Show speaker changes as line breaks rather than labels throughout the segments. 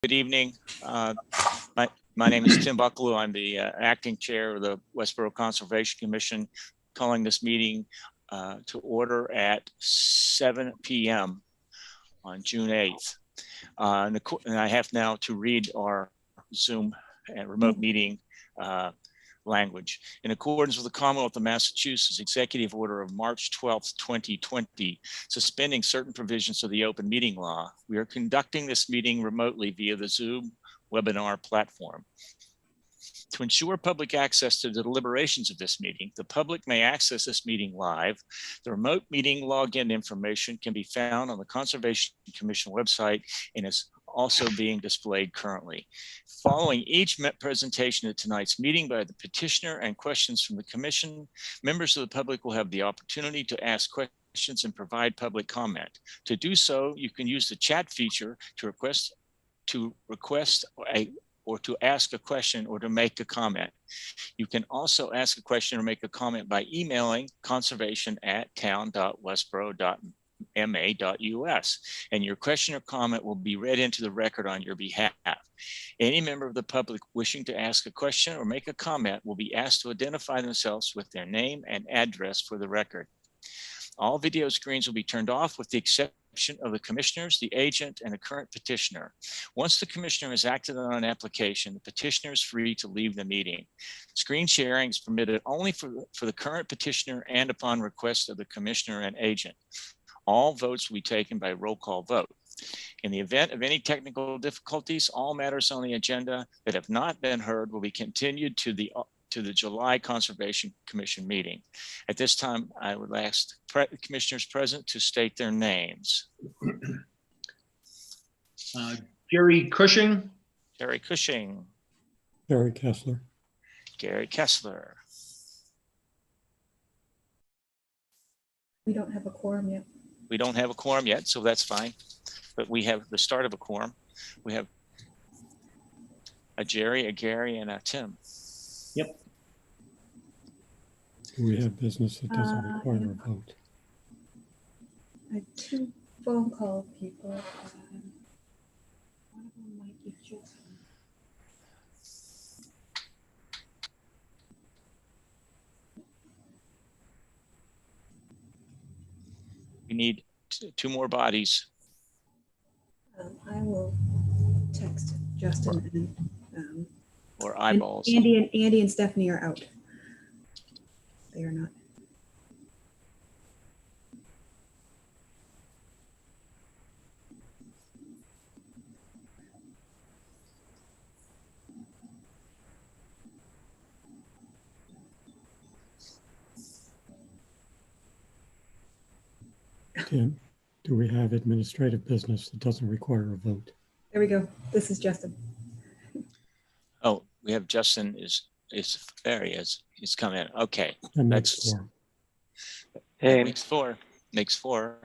Good evening. My name is Tim Bucklew. I'm the acting chair of the Westborough Conservation Commission, calling this meeting to order at 7 p.m. on June 8th. And I have now to read our Zoom and remote meeting language. In accordance with the Commonwealth of Massachusetts Executive Order of March 12th, 2020, suspending certain provisions of the open meeting law, we are conducting this meeting remotely via the Zoom webinar platform. To ensure public access to the deliberations of this meeting, the public may access this meeting live. The remote meeting login information can be found on the Conservation Commission website and is also being displayed currently. Following each presentation at tonight's meeting by the petitioner and questions from the commission, members of the public will have the opportunity to ask questions and provide public comment. To do so, you can use the chat feature to request or to ask a question or to make a comment. You can also ask a question or make a comment by emailing conservation@town.westborough.ma.us, and your question or comment will be read into the record on your behalf. Any member of the public wishing to ask a question or make a comment will be asked to identify themselves with their name and address for the record. All video screens will be turned off with the exception of the commissioners, the agent, and the current petitioner. Once the commissioner has acted on an application, the petitioner is free to leave the meeting. Screen sharing is permitted only for the current petitioner and upon request of the commissioner and agent. All votes will be taken by roll call vote. In the event of any technical difficulties, all matters on the agenda that have not been heard will be continued to the July Conservation Commission meeting. At this time, I would ask commissioners present to state their names.
Jerry Cushing.
Jerry Cushing.
Gary Kessler.
Gary Kessler.
We don't have a quorum yet.
We don't have a quorum yet, so that's fine. But we have the start of a quorum. We have a Jerry, a Gary, and a Tim.
Yep.
Do we have business that doesn't require a vote?
I have two phone call people. One of them might be Justin.
We need two more bodies.
I will text Justin and
or eyeballs.
Andy and Stephanie are out. They are not.
Tim, do we have administrative business that doesn't require a vote?
There we go. This is Justin.
Oh, we have Justin there he is. He's come in. Okay.
That makes four.
Hey. Makes four. Makes four.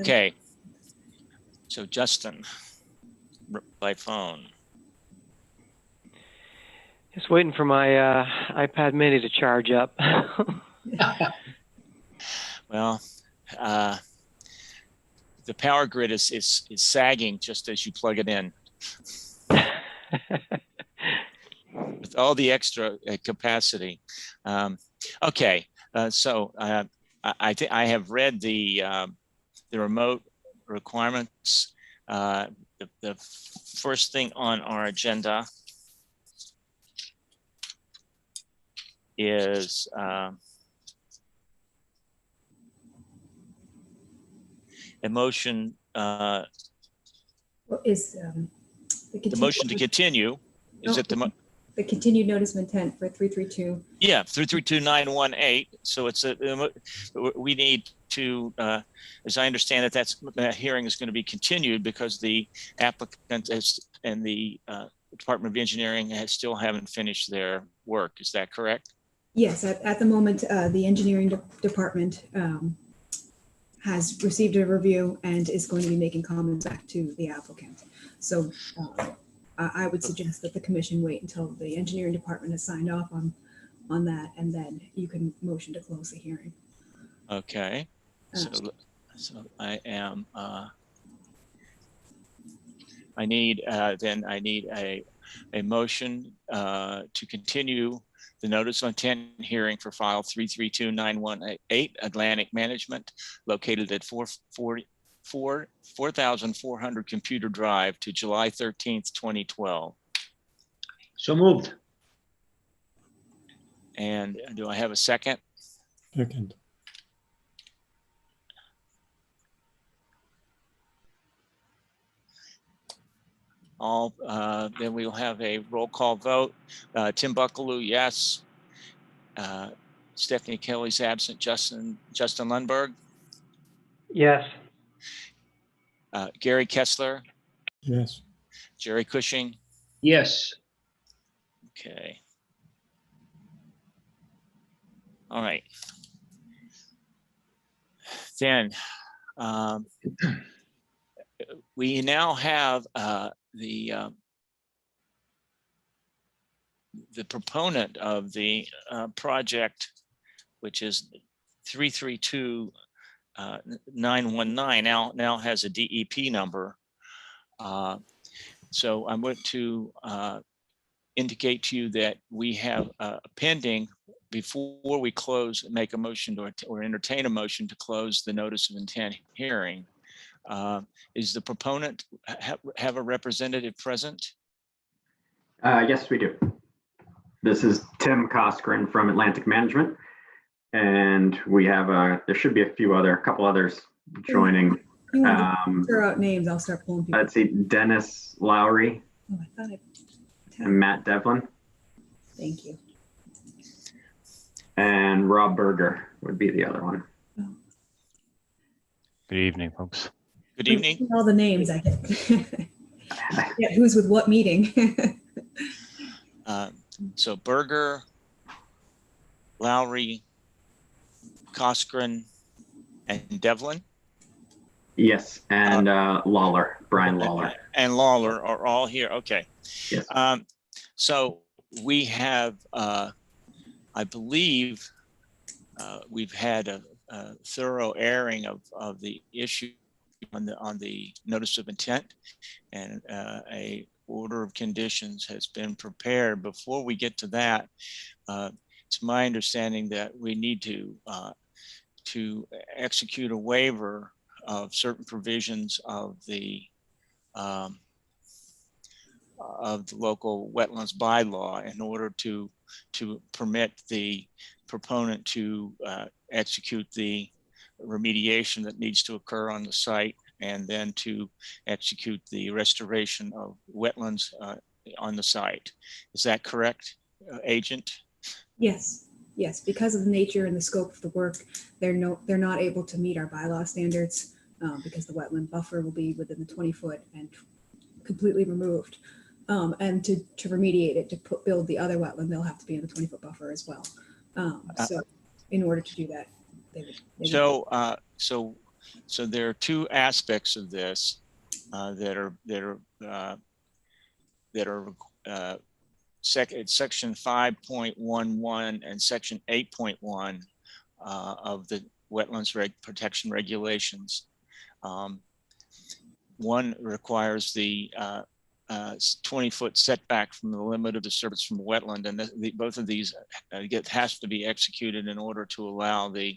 Okay. So Justin, by phone.
Just waiting for my iPad mini to charge up.
Well, the power grid is sagging just as you plug it in. With all the extra capacity. Okay, so I think I have read the remote requirements. The first thing on our agenda is a motion.
Well, is
the motion to continue? Is it
the continued notice of intent for 332?
Yeah, 332-918. So it's we need to, as I understand it, that hearing is going to be continued because the applicant and the Department of Engineering still haven't finished their work. Is that correct?
Yes, at the moment, the engineering department has received a review and is going to be making comments back to the applicant. So I would suggest that the commission wait until the engineering department has signed off on that, and then you can motion to close the hearing.
Okay. So I am I need a motion to continue the notice of intent hearing for file 332918 Atlantic Management located at 4400 Computer Drive to July 13th, 2012.
So moved.
And do I have a second?
Second.
Then we'll have a roll call vote. Tim Buckaloo, yes. Stephanie Kelly's absent. Justin Lundberg.
Yes.
Gary Kessler.
Yes.
Jerry Cushing.
Yes.
Okay. All right. Then we now have the proponent of the project, which is 332919, now has a DEP number. So I'm going to indicate to you that we have pending, before we close, make a motion or entertain a motion to close the notice of intent hearing. Is the proponent have a representative present?
Yes, we do. This is Tim Coskren from Atlantic Management, and we have there should be a couple others joining.
You want to throw out names, I'll start pulling people.
Let's see, Dennis Lowry
Oh, I thought
and Matt Devlin,
Thank you.
and Rob Berger would be the other one.
Good evening, folks.
Good evening.
All the names I get. Yeah, who's with what meeting?
So Berger, Lowry, Coskren, and Devlin.
Yes, and Lawler, Brian Lawler.
And Lawler are all here. Okay.
Yes.
So we have, I believe, we've had a thorough airing of the issue on the notice of intent, and a order of conditions has been prepared. Before we get to that, it's my understanding that we need to execute a waiver of certain provisions of the local wetlands bylaw in order to permit the proponent to execute the remediation that needs to occur on the site, and then to execute the restoration of wetlands on the site. Is that correct, Agent?
Yes, because of the nature and the scope of the work, they're not able to meet our bylaw standards because the wetland buffer will be within the 20-foot and completely removed. And to remediate it, to build the other wetland, they'll have to be in the 20-foot buffer as well. So in order to do that, they would.
So there are two aspects of this that are section 5.11 and section 8.1 of the wetlands protection regulations. One requires the 20-foot setback from the limit of disturbance from wetland, and both of these has to be executed in order to allow the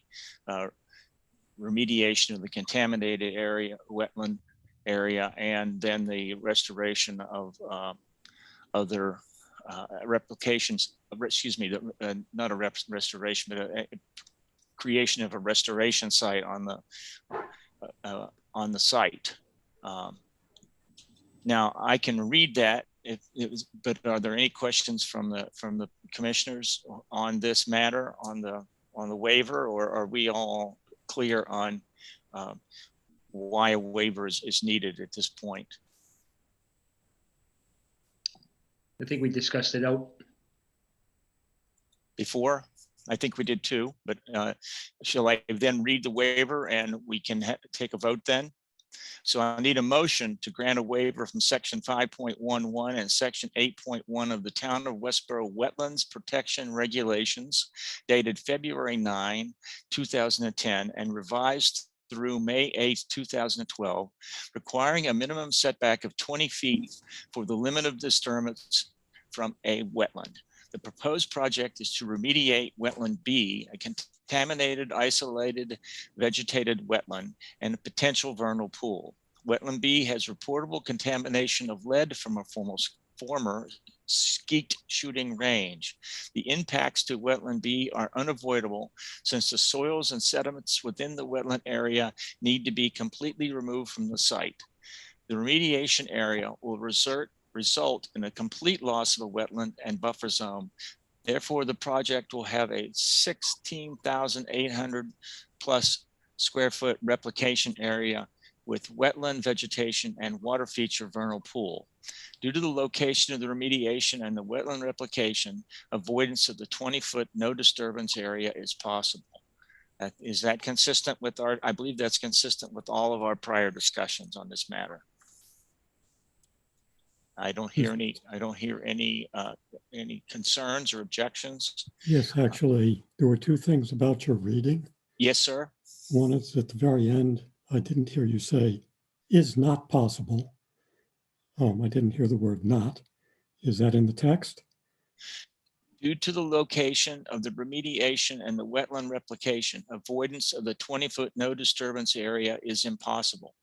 remediation of the contaminated area, wetland area, and then the restoration of other replications. Not a restoration, but a creation of a restoration site on the site. Now I can read that, but are there any questions from the commissioners on this matter, on the waiver, or are we all clear on why a waiver is needed at this point?
I think we discussed it out.
Before? I think we did too, but shall I then read the waiver and we can take a vote then? So I need a motion to grant a waiver from section 5.11 and section 8.1 of the Town of Westborough Wetlands Protection Regulations dated February 9, 2010, and revised through May 8th, 2012, requiring a minimum setback of 20 feet for the limit of disturbance from a wetland. The proposed project is to remediate wetland B, a contaminated, isolated, vegetated wetland, and a potential vernal pool. Wetland B has reportable contamination of lead from a former skeet shooting range. The impacts to wetland B are unavoidable since the soils and sediments within the wetland area need to be completely removed from the site. The remediation area will result in a complete loss of a wetland and buffer zone. Therefore, the project will have a 16,800 plus square foot replication area with wetland vegetation and water feature vernal pool. Due to the location of the remediation and the wetland replication, avoidance of the 20-foot no disturbance area is possible. Is that consistent with I believe that's consistent with all of our prior discussions on this matter. I don't hear any concerns or objections.
Yes, actually, there were two things about your reading.
Yes, sir.
One is at the very end, I didn't hear you say is not possible. I didn't hear the word not. Is that in the text?
Due to the location of the remediation and the wetland replication, avoidance of the 20-foot no disturbance area is impossible.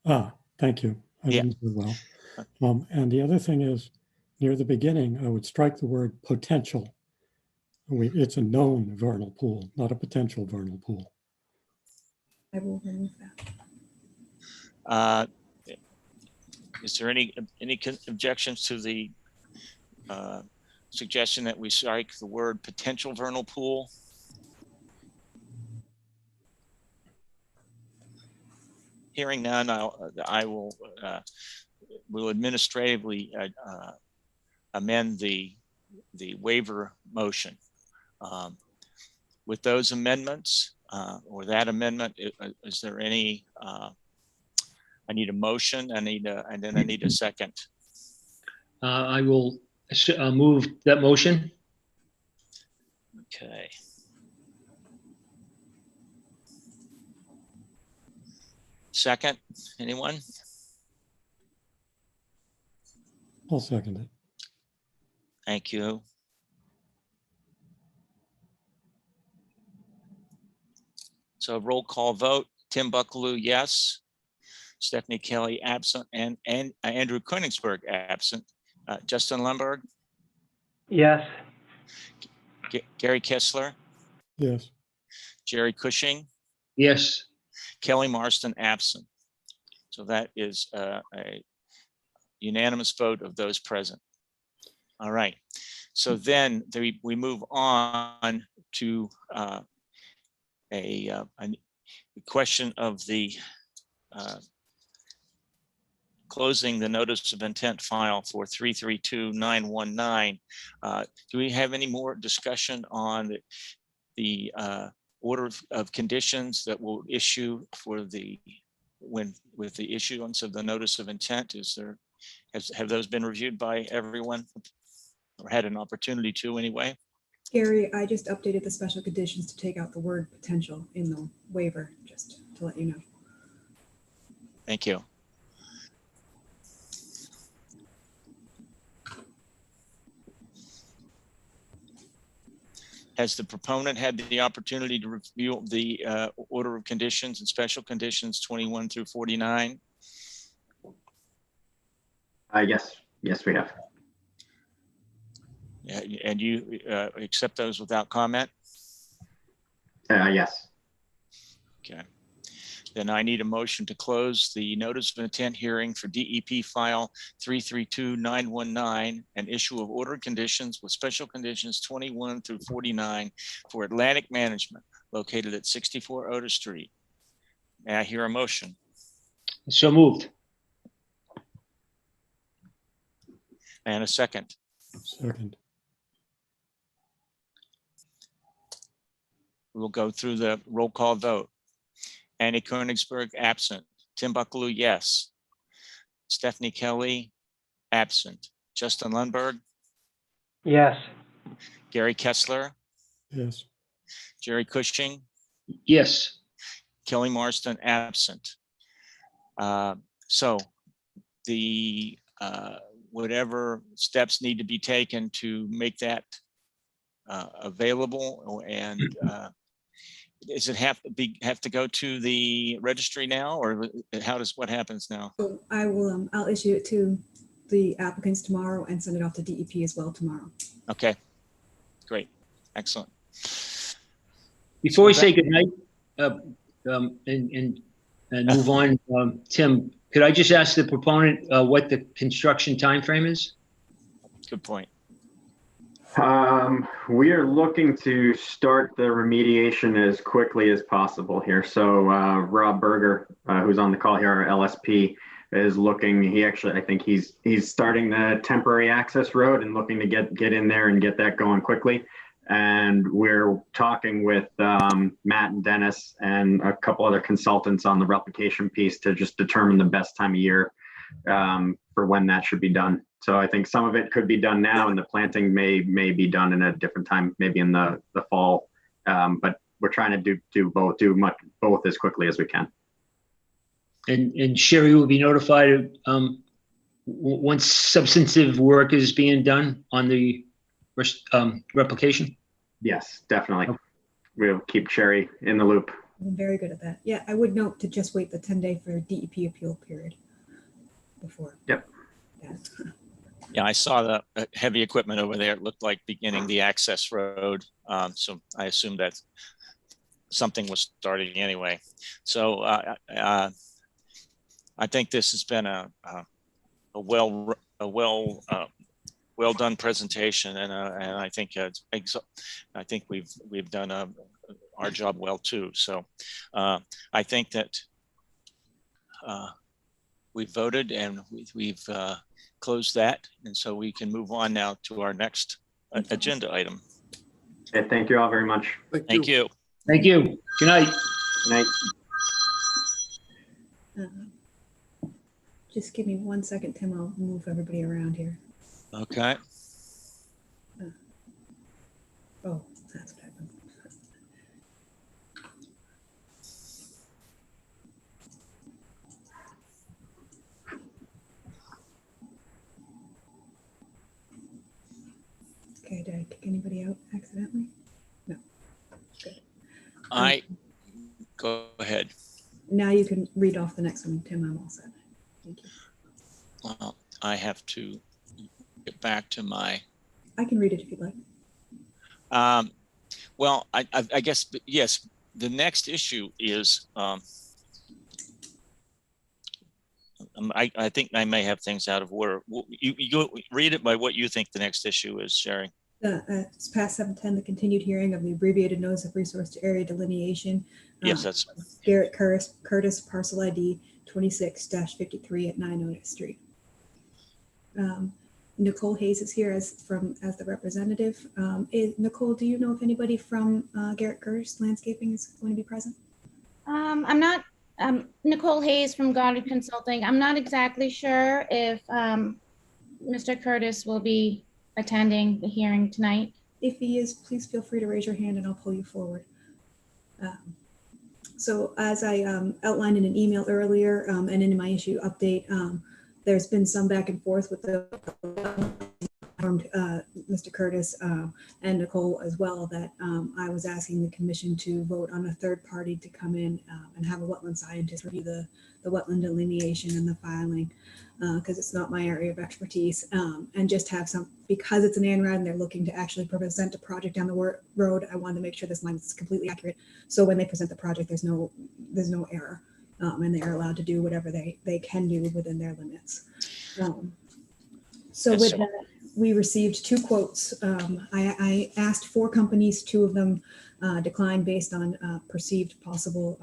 Ah, thank you. I
Yeah.
didn't hear well. And the other thing is, near the beginning, I would strike the word potential. It's a known vernal pool, not a potential vernal pool.
I will remove that.
Is there any objections to the suggestion that we strike the word potential vernal pool? Hearing none, I will administratively amend the waiver motion. With those amendments or that amendment, is there any? I need a motion. And then I need a second.
I will move that motion.
Okay. Second, anyone?
I'll second it.
Thank you. So roll call vote. Tim Buckaloo, yes. Stephanie Kelly absent, and Andrew Koenigsberg absent. Justin Lundberg,
Yes.
Gary Kessler,
Yes.
Jerry Cushing,
Yes.
Kelly Marston absent. So that is a unanimous vote of those present. All right. So then we move on to a question of the closing the notice of intent file for 332919. Do we have any more discussion on the order of conditions that will issue for with the issuance of the notice of intent? Have those been reviewed by everyone or had an opportunity to anyway?
Gary, I just updated the special conditions to take out the word potential in the waiver, just to let you know.
Thank you. Has the proponent had the opportunity to review the order of conditions and special conditions 21 through 49?
Yes, we have.
Yeah, and you accept those without comment?
Yes.
Okay. Then I need a motion to close the notice of intent hearing for DEP file 332919 and issue of order conditions with special conditions 21 through 49 for Atlantic Management located at 64 Otis Street. May I hear a motion?
So moved.
And a second.
Second.
We'll go through the roll call vote. Annie Koenigsberg, absent. Tim Buckaloo, yes. Stephanie Kelly, absent. Justin Lundberg,
Yes.
Gary Kessler,
Yes.
Jerry Cushing,
Yes.
Kelly Marston absent. So the whatever steps need to be taken to make that available, and does it have to go to the registry now, or what happens now?
So I will, I'll issue it to the applicants tomorrow and send it off to DEP as well tomorrow.
Okay, great, excellent.
Before we say goodnight, and move on, Tim, could I just ask the proponent what the construction timeframe is?
Good point.
We are looking to start the remediation as quickly as possible here. So Rob Berger, who's on the call here, our LSP, is looking. I think he's starting the temporary access road and looking to get in there and get that going quickly. And we're talking with Matt and Dennis and a couple other consultants on the replication piece to just determine the best time of year for when that should be done. So I think some of it could be done now, and the planting may be done in a different time, maybe in the fall. But we're trying to do both as quickly as we can.
And Sherry will be notified once substantive work is being done on the replication?
Yes, definitely. Okay. We'll keep Sherry in the loop.
I'm very good at that. Yeah, I would note to just wait the 10-day for DEP appeal period before.
Yep.
That.
Yeah, I saw the heavy equipment over there. It looked like beginning the access road. So I assumed that something was starting anyway. So I think this has been a well done presentation, and I think we've done our job well too. So I think that we voted and we've closed that, and so we can move on now to our next agenda item.
Okay, thank you all very much.
Thank you.
Thank you. Good night.
Good night.
Just give me 1 second, Tim. I'll move everybody around here.
Okay.
Oh, that's what happened. Okay, did I kick anybody out accidentally? No. Good.
Go ahead.
Now you can read off the next one, Tim. I'm all set. Thank you.
Well, I have to get back to my.
I can read it if you'd like.
Well, I guess, yes, the next issue is, I think I may have things out of order. You read it by what you think the next issue is, Sherry.
It's past 7:10, the continued hearing of the abbreviated notice of resource to area delineation.
Yes, that's.
Garrett Curtis, parcel ID 26-53 at 9 Otis Street. Nicole Hayes is here as the representative. Nicole, do you know if anybody from Garrett Curtis Landscaping is going to be present?
I'm not, Nicole Hayes from Goddard Consulting. I'm not exactly sure if Mr. Curtis will be attending the hearing tonight.
If he is, please feel free to raise your hand and I'll pull you forward. So as I outlined in an email earlier and in my issue update, there's been some back and forth with the Mr. Curtis and Nicole as well, that I was asking the commission to vote on a third party to come in and have a wetland scientist review the wetland delineation and the filing, because it's not my area of expertise, and just have some, because it's an ANRAD and they're looking to actually present a project down the road, I wanted to make sure this line is completely accurate. So when they present the project, there's no error. And they are allowed to do whatever they can do within their limits. So with that, we received 2 quotes. I asked 4 companies, 2 of them declined based on perceived possible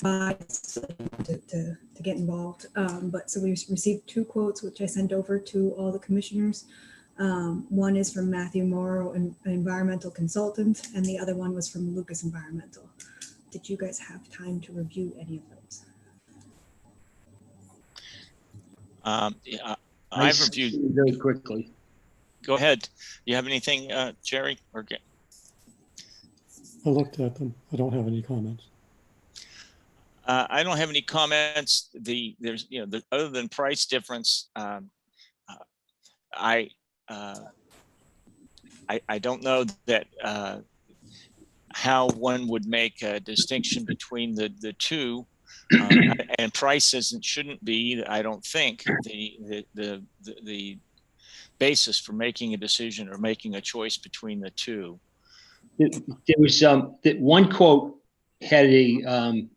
bias to get involved. But so we received 2 quotes, which I sent over to all the commissioners. One is from Matthew Morrow, an environmental consultant, and the other one was from Lucas Environmental. Did you guys have time to review any of those?
Yeah, I've reviewed
very quickly.
Go ahead. You have anything, Jerry? Or
I looked at them. I don't have any comments.
I don't have any comments. There's, other than price difference, I don't know that how one would make a distinction between the two, and price shouldn't be, I don't think, the basis for making a decision or making a choice between the two.
There was that one quote had a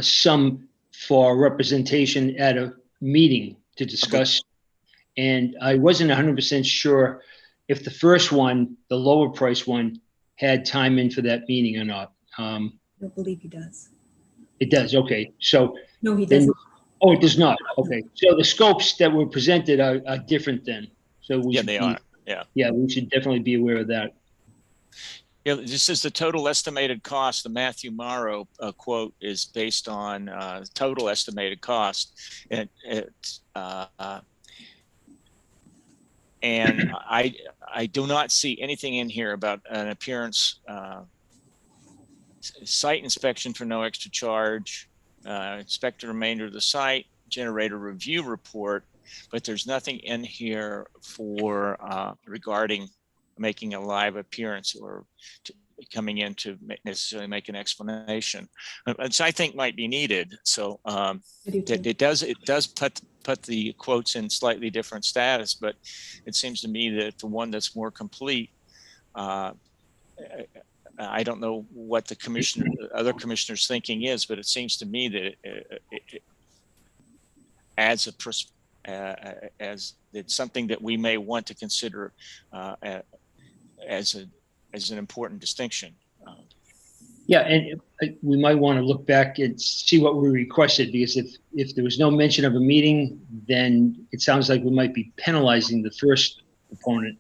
sum for representation at a meeting to discuss, and I wasn't 100% sure if the first one, the lower price one, had time in for that meeting or not.
I don't believe he does.
It does. Okay, so
No, he
then,
doesn't.
oh, it does not. Okay, so the scopes that were presented are different then. So we
Yeah,
should
they
be,
are. Yeah.
Yeah, we should definitely be aware of that.
Yeah, this is the total estimated cost. The Matthew Morrow quote is based on total estimated cost, and I do not see anything in here about an appearance, site inspection for no extra charge, inspect the remainder of the site, generate a review report, but there's nothing in here for regarding making a live appearance or coming in to necessarily make an explanation, which I think might be needed. So it does put the quotes in slightly different status, but it seems to me that the one that's more complete, I don't know what the other commissioners' thinking is, but it seems to me that it adds as it's something that we may want to consider as an important distinction.
Yeah, and we might want to look back and see what we requested, because if there was no mention of a meeting, then it sounds like we might be penalizing the first opponent.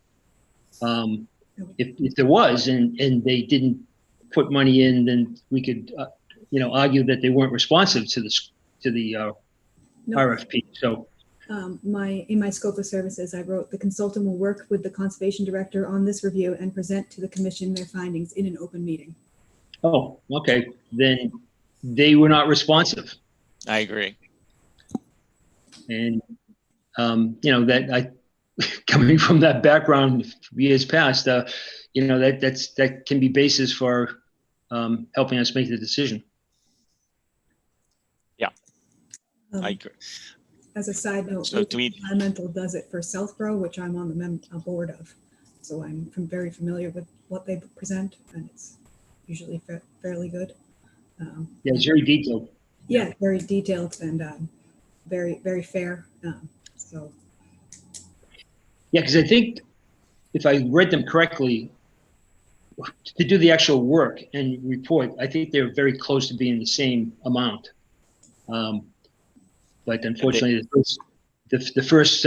If there was and they didn't put money in, then we could argue that they weren't responsive to the
No.
RFP. So
In my scope of services, I wrote, the consultant will work with the conservation director on this review and present to the commission their findings in an open meeting.
oh, okay, then they were not responsive.
I agree.
And that I coming from that background years past, that can be basis for helping us make the decision.
I agree.
As a side note,
So do we-
Environmental does it for Southborough, which I'm on the board of. So I'm very familiar with what they present, and it's usually fairly good.
Yeah, it's very detailed.
Yeah, very detailed and very, very fair. So
Yeah, because I think if I read them correctly, to do the actual work and report, I think they're very close to being the same amount. But unfortunately, the first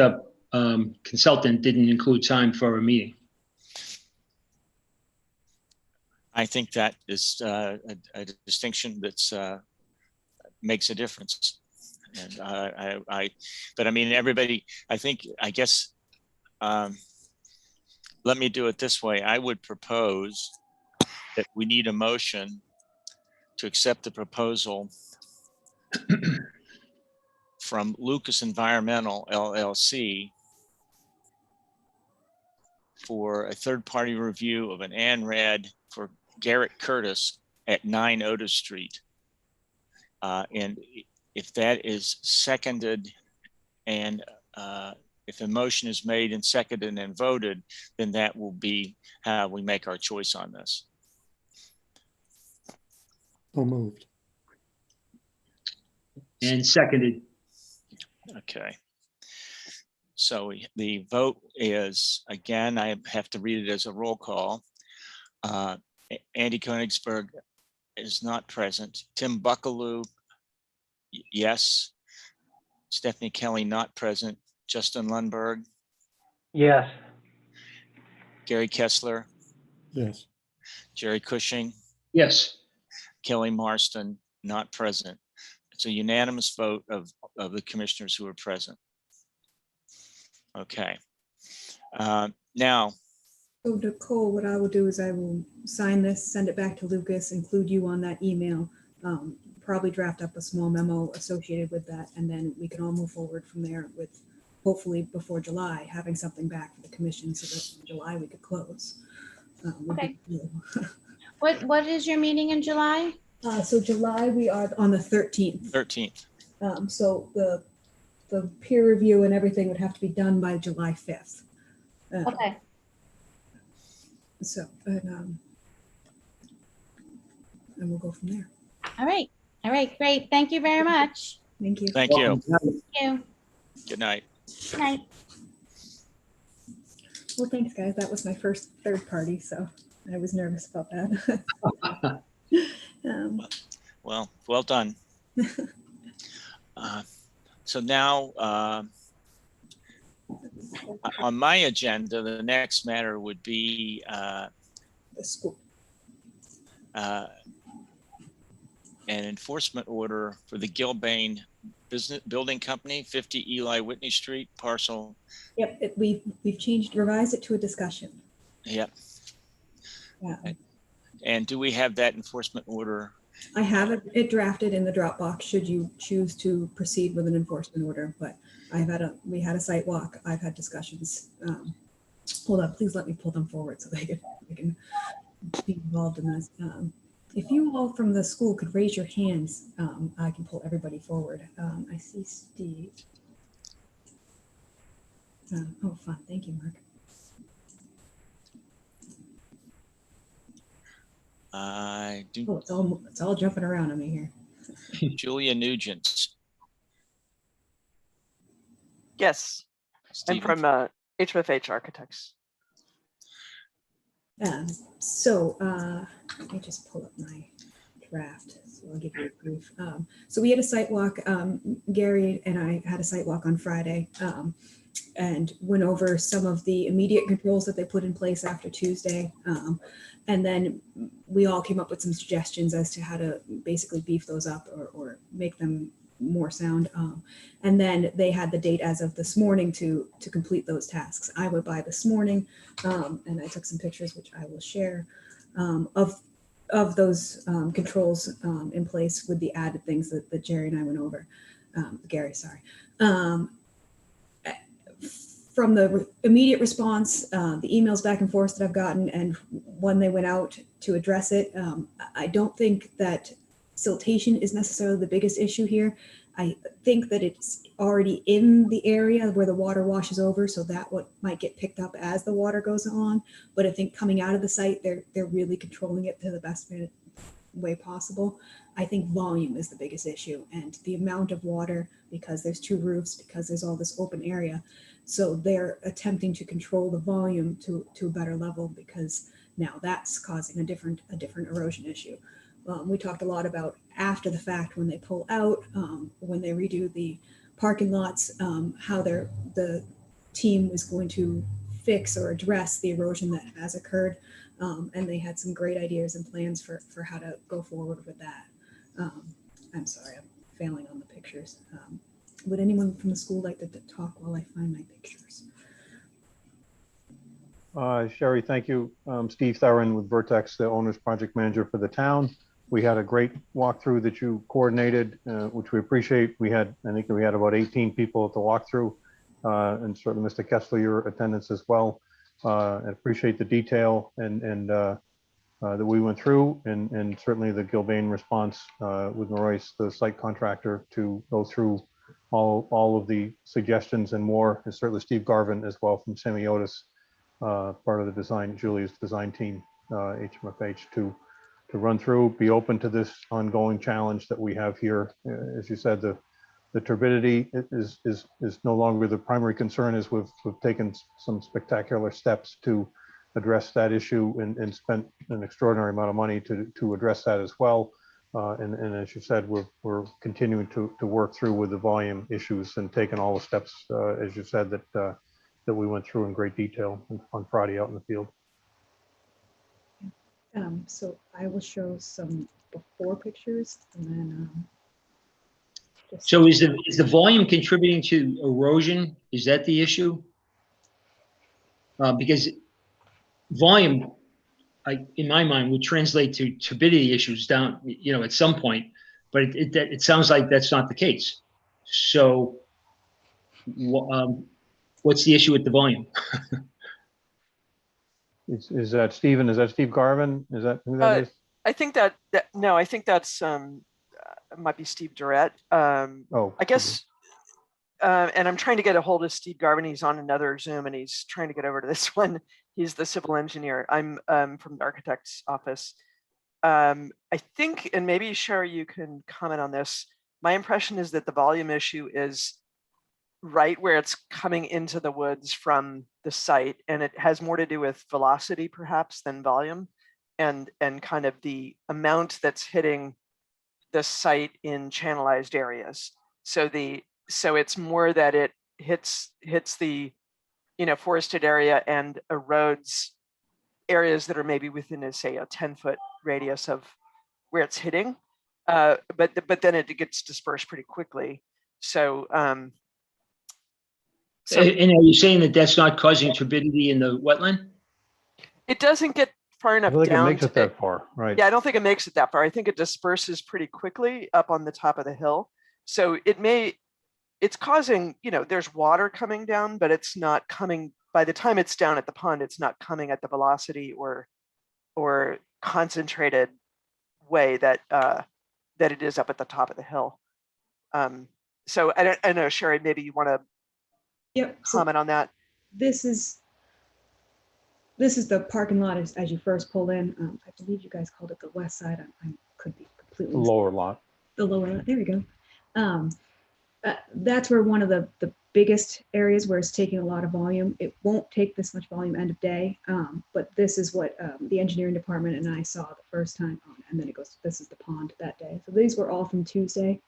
consultant didn't include time for a meeting.
I think that is a distinction that's makes a difference. And but I mean, everybody, I guess, let me do it this way. I would propose that we need a motion to accept the proposal from Lucas Environmental LLC for a third-party review of an ANRAD for Garrett Curtis at 9 Otis Street. And if that is seconded and if a motion is made and seconded and voted, then that will be how we make our choice on this.
So moved.
And seconded.
Okay. So the vote is, again, I have to read it as a roll call. Andy Koenigsberg is not present. Tim Buckaloo, yes. Stephanie Kelly, not present. Justin Lundberg,
Yes.
Gary Kessler,
Yes.
Jerry Cushing,
Yes.
Kelly Marston, not present. It's a unanimous vote of the commissioners who are present. Okay. Now,
So Nicole, what I will do is I will sign this, send it back to Lucas, include you on that email, probably draft up a small memo associated with that, and then we can all move forward from there with, hopefully before July, having something back for the commission so that in July we could close. Would be
Okay.
cool.
What is your meeting in July?
So July, we are on the 13th.
13th.
So the peer review and everything would have to be done by July 5th.
Okay.
So, and we'll go from there.
All right. All right. Great. Thank you very much.
Thank you.
Thank you.
Thank you.
Good night.
Good night.
Well, thanks, guys. That was my first third party, so I was nervous about that.
Well done. So now, on my agenda, the next matter would be
The school.
an enforcement order for the Gilbane Building Company, 50 Eli Whitney Street, parcel.
Yep, we've changed, revised it to a discussion.
Yep.
Yeah.
And do we have that enforcement order?
I have it drafted in the Dropbox should you choose to proceed with an enforcement order, but we had a site walk. I've had discussions. Hold on, please let me pull them forward so they can be involved in this. If you all from the school could raise your hands, I can pull everybody forward. I see Steve. Oh, fun. Thank you, Mark.
I do.
Oh, it's all jumping around on me here.
Julia Nugent.
Yes, I'm
Stephen.
from HFH Architects.
So let me just pull up my draft. So I'll give you a brief. So we had a site walk. Gary and I had a site walk on Friday and went over some of the immediate controls that they put in place after Tuesday. And then we all came up with some suggestions as to how to basically beef those up or make them more sound. And then they had the date as of this morning to complete those tasks. I went by this morning and I took some pictures, which I will share, of those controls in place with the added things that Jerry and I went over. Gary, sorry. From the immediate response, the emails back and forth that I've gotten, and when they went out to address it, I don't think that siltation is necessarily the biggest issue here. I think that it's already in the area where the water washes over, so that what might get picked up as the water goes on. But I think coming out of the site, they're really controlling it to the best way possible. I think volume is the biggest issue, and the amount of water, because there's two roofs, because there's all this open area. So they're attempting to control the volume to a better level, because now that's causing a different erosion issue. We talked a lot about after the fact when they pull out, when they redo the parking lots, how the team is going to fix or address the erosion that has occurred. And they had some great ideas and plans for how to go forward with that. I'm sorry, I'm failing on the pictures. Would anyone from the school like to talk while I find my pictures?
Sherry, thank you. Steve Theron with Vertex, the owner's project manager for the town. We had a great walkthrough that you coordinated, which we appreciate. I think we had about 18 people at the walkthrough, and certainly Mr. Kessler, your attendance as well. I appreciate the detail and that we went through, and certainly the Gilbane response with Maurice, the site contractor, to go through all of the suggestions and more, and certainly Steve Garvin as well from Semiotis, part of the design, Julia's design team, HMFH, to run through, be open to this ongoing challenge that we have here. As you said, the turbidity is no longer the primary concern, as we've taken some spectacular steps to address that issue and spent an extraordinary amount of money to address that as well. And as you said, we're continuing to work through with the volume issues and taking all the steps, as you said, that we went through in great detail on Friday out in the field.
So I will show some before pictures and then.
So is the volume contributing to erosion? Is that the issue? Because volume in my mind, would translate to turbidity issues down, at some point, but it sounds like that's not the case. So what's the issue with the volume?
Is that Stephen? Is that Steve Garvin? Is that who that is?
I think no, I think that's might be Steve Durrett.
Oh,
I guess, and I'm trying to get a hold of Steve Garvin. He's on another Zoom and he's trying to get over to this one. He's the civil engineer. I'm from the architect's office. I think, and maybe Sherry, you can comment on this. My impression is that the volume issue is right where it's coming into the woods from the site, and it has more to do with velocity perhaps than volume, and kind of the amount that's hitting the site in channelized areas. So it's more that it hits the forested area and erodes areas that are maybe within say a 10-foot radius of where it's hitting, but then it gets dispersed pretty quickly. So
And are you saying that that's not causing turbidity in the wetland?
it doesn't get far
I
enough
don't think it
down
makes it that far, right?
Yeah, I don't think it makes it that far. I think it disperses pretty quickly up on the top of the hill. So it's causing, there's water coming down, but it's not coming, by the time it's down at the pond, it's not coming at the velocity or concentrated way that it is up at the top of the hill. So I know, Sherry, maybe you want to comment on that.
This is the parking lot as you first pull in. I believe you guys called it the west side. I could be completely
The lower lot.
The lower lot. There we go. That's where one of the biggest areas where it's taking a lot of volume. It won't take this much volume end of day, but this is what the engineering department and I saw the first time, and then it goes, this is the pond that day. So these were all from Tuesday.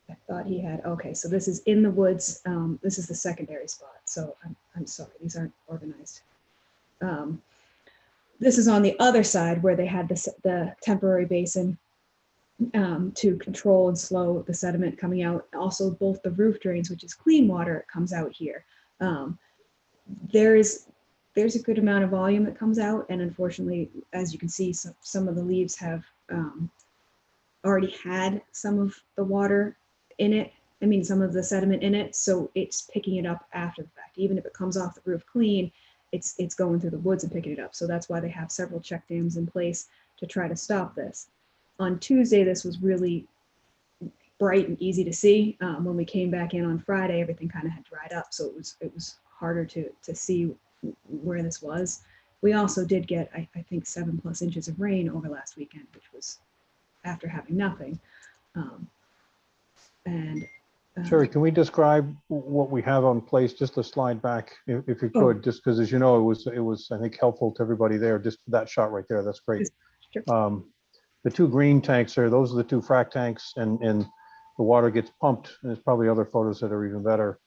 I thought he had, okay, so this is in the woods. This is the secondary spot. So I'm sorry, these aren't organized. This is on the other side where they had the temporary basin to control and slow the sediment coming out. Also, both the roof drains, which is clean water, comes out here. There's a good amount of volume that comes out, and unfortunately, as you can see, some of the leaves have already had some of the water in it. I mean, some of the sediment in it, so it's picking it up after the fact. Even if it comes off the roof clean, it's going through the woods and picking it up. So that's why they have several check dams in place to try to stop this. On Tuesday, this was really bright and easy to see. When we came back in on Friday, everything kind of had dried up, so it was harder to see where this was. We also did get, I think, 7+ inches of rain over last weekend, which was after having nothing.
Sherry, can we describe what we have on place? Just a slide back, if you could, just because, as you know, it was I think helpful to everybody there. Just that shot right there, that's great.
Sure.
The two green tanks there, those are the two frac tanks, and the water gets pumped. And there's probably other photos that are even better,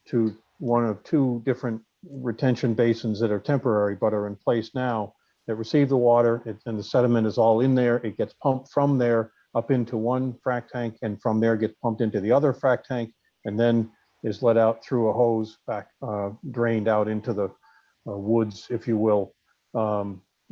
to one of two different retention basins that are temporary but are in place now that receive the water, and the sediment is all in there. It gets pumped from there up into one frac tank, and from there gets pumped into the other frac tank, and then is let out through a hose back, drained out into the woods, if you will.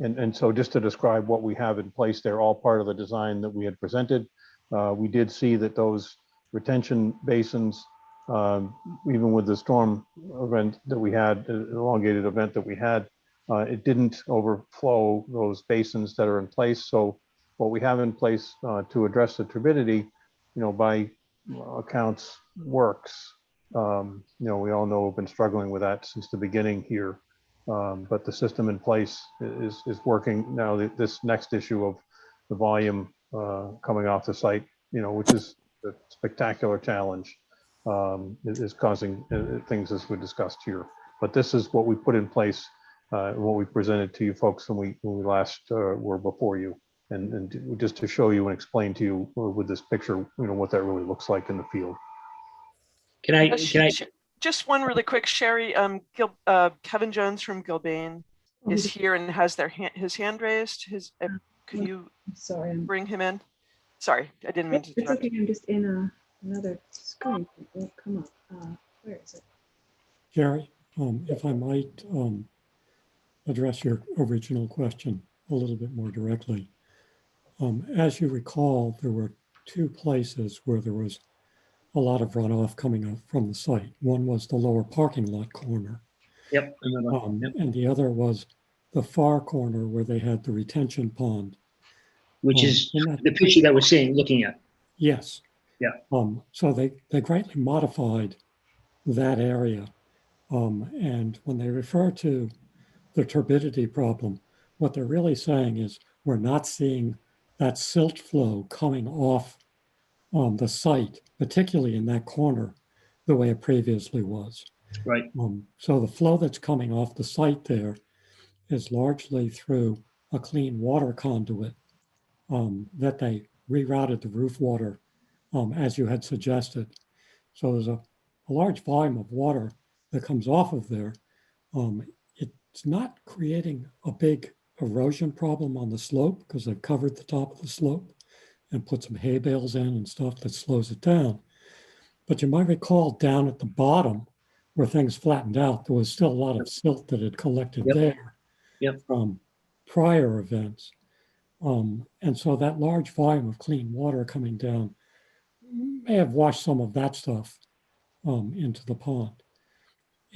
And so just to describe what we have in place, they're all part of the design that we had presented. We did see that those retention basins, even with the storm event that we had, elongated event that we had, it didn't overflow those basins that are in place. So what we have in place to address the turbidity, by accounts works. We all know we've been struggling with that since the beginning here. But the system in place is working now. This next issue of the volume coming off the site, which is a spectacular challenge, is causing things as we discussed here. But this is what we put in place, what we presented to you folks when we last were before you, and just to show you and explain to you with this picture, what that really looks like in the field.
Can I?
Just one really quick, Sherry. Kevin Jones from Gilbane is here and has his hand raised. Could you bring him in? Sorry, I didn't mean to interrupt.
It's okay. I'm just in another screen. It won't come up. Where is it?
Jerry, if I might, address your original question a little bit more directly. As you recall, there were two places where there was a lot of runoff coming up from the site. One was the lower parking lot corner.
Yep. I remember. Yep.
And the other was the far corner where they had the retention pond.
Which is the picture that we're seeing, looking at.
Yes.
Yeah.
So they greatly modified that area. And when they refer to the turbidity problem, what they're really saying is we're not seeing that silt flow coming off the site, particularly in that corner, the way it previously was.
Right.
So the flow that's coming off the site there is largely through a clean water conduit that they rerouted the roof water as you had suggested. So there's a large volume of water that comes off of there. It's not creating a big erosion problem on the slope because they've covered the top of the slope and put some hay bales in and stuff that slows it down. But you might recall down at the bottom where things flattened out, there was still a lot of silt that had collected there from prior events. And so that large volume of clean water coming down may have washed some of that stuff into the pond.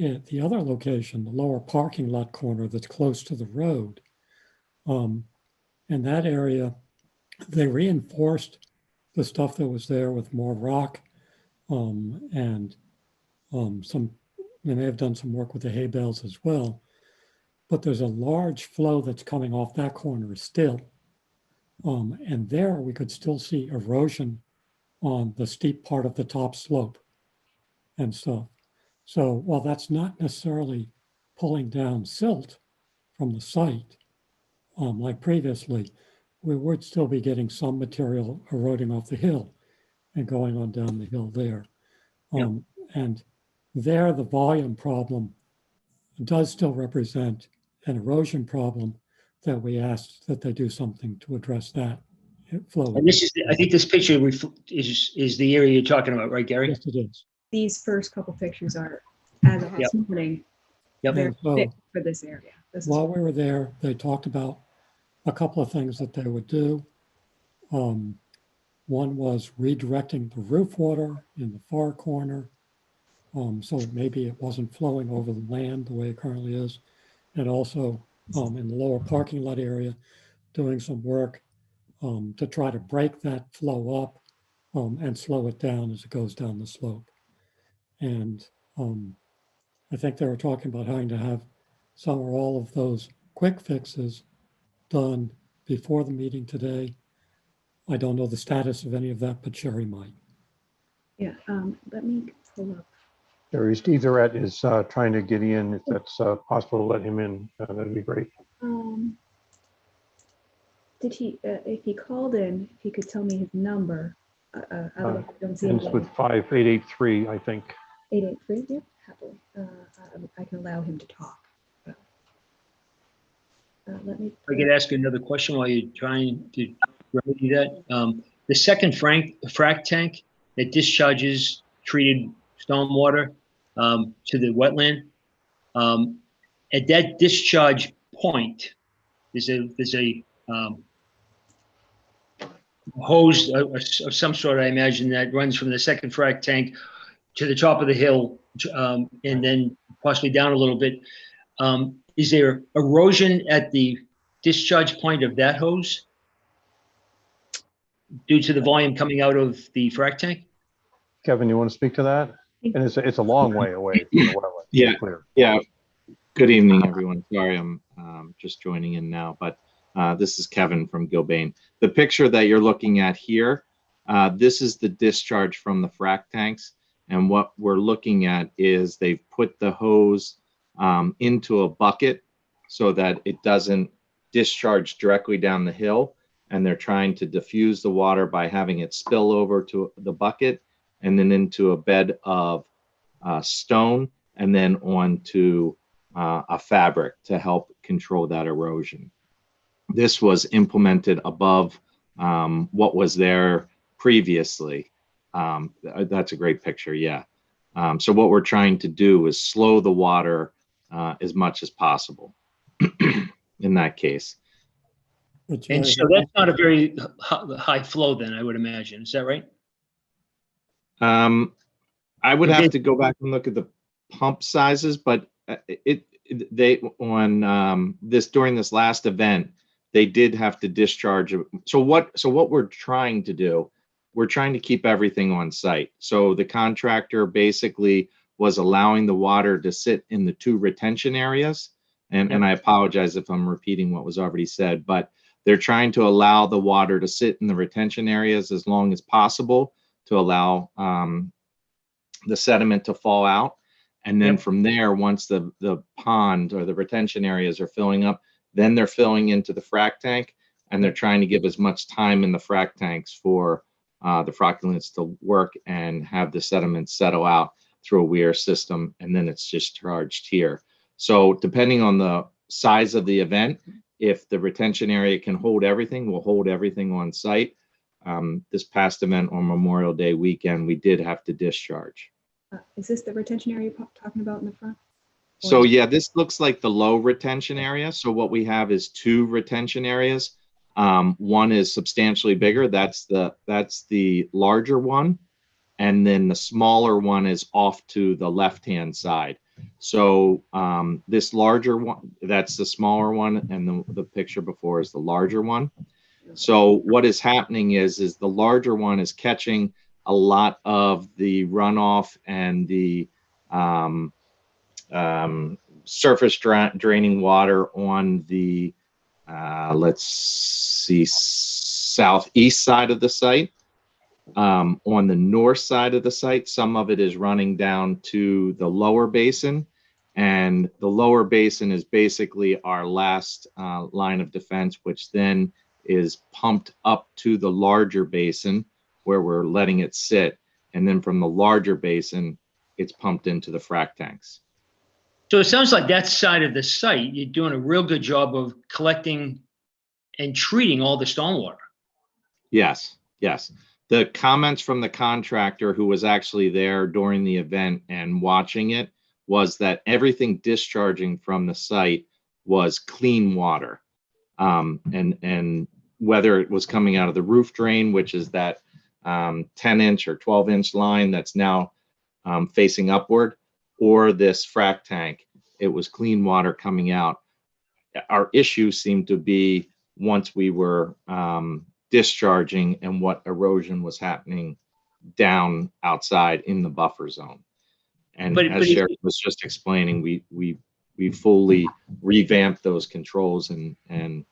At the other location, the lower parking lot corner that's close to the road, in that area, they reinforced the stuff that was there with more rock and they may have done some work with the hay bales as well. But there's a large flow that's coming off that corner still. And there we could still see erosion on the steep part of the top slope and stuff. So while that's not necessarily pulling down silt from the site, like previously, we would still be getting some material eroding off the hill and going on down the hill there. And there, the volume problem does still represent an erosion problem that we asked that they do something to address that flow.
And this is, I think this picture is the area you're talking about, right, Gary?
Yes, it is.
These first couple pictures are, as of this morning, very fit for this area.
While we were there, they talked about a couple of things that they would do. One was redirecting the roof water in the far corner. So maybe it wasn't flowing over the land the way it currently is. And also in the lower parking lot area, doing some work to try to break that flow up and slow it down as it goes down the slope. And I think they were talking about having to have some or all of those quick fixes done before the meeting today. I don't know the status of any of that, but Sherry might.
Yeah, let me pull up.
Sherry, Steve Zarette is trying to get in. If that's possible to let him in, that'd be great.
Did he, if he called in, if he could tell me his number. I don't see
ends with 5883, I think.
883, yeah, happily. I can allow him to talk. Let me.
I could ask you another question while you're trying to remedy that. The second frac tank that discharges treated stormwater to the wetland, at that discharge point, there's a hose of some sort, I imagine, that runs from the second frac tank to the top of the hill and then possibly down a little bit. Is there erosion at the discharge point of that hose due to the volume coming out of the frac tank?
Kevin, you want to speak to that? And it's a long way away from the wetland.
Yeah,
clear.
yeah. Good evening, everyone. Sorry, I'm just joining in now, but this is Kevin from Gilbane. The picture that you're looking at here, this is the discharge from the frac tanks. And what we're looking at is they've put the hose into a bucket so that it doesn't discharge directly down the hill. And they're trying to diffuse the water by having it spill over to the bucket and then into a bed of stone and then onto a fabric to help control that erosion. This was implemented above what was there previously. That's a great picture, yeah. So what we're trying to do is slow the water as much as possible. in that case.
But
And
Jerry,
so that's not a very high flow then, I would imagine. Is that right?
I would
It
have
did-
to go back and look at the pump sizes, but during this last event, they did have to discharge. So what we're trying to do, we're trying to keep everything on site. So the contractor basically was allowing the water to sit in the 2 retention areas. And I apologize if I'm repeating what was already said, but they're trying to allow the water to sit in the retention areas as long as possible to allow the sediment to fall out. And then from there, once the pond or the retention areas are filling up, then they're filling into the frac tank, and they're trying to give as much time in the frac tanks for the flocculants to work and have the sediment settle out through a weir system, and then it's discharged here. So depending on the size of the event, if the retention area can hold everything, we'll hold everything on site. This past event on Memorial Day weekend, we did have to discharge.
Is this the retention area you're talking about in the front?
So yeah, this looks like the low retention area. So what we have is 2 retention areas. One is substantially bigger. That's the larger one. And then the smaller one is off to the left-hand side. So this larger one, that's the smaller one, and the picture before is the larger one. So what is happening is the larger one is catching a lot of the runoff and the surface draining water on the, let's see, southeast side of the site. On the north side of the site, some of it is running down to the lower basin, and the lower basin is basically our last line of defense, which then is pumped up to the larger basin where we're letting it sit, and then from the larger basin, it's pumped into the frac tanks.
So it sounds like that side of the site, you're doing a real good job of collecting and treating all the stormwater.
Yes, yes. The comments from the contractor who was actually there during the event and watching it was that everything discharging from the site was clean water. And whether it was coming out of the roof drain, which is that 10-inch or 12-inch line that's now facing upward, or this frac tank, it was clean water coming out. Our issue seemed to be once we were discharging and what erosion was happening down outside in the buffer zone. And as Sherry was just explaining, we fully revamped those controls and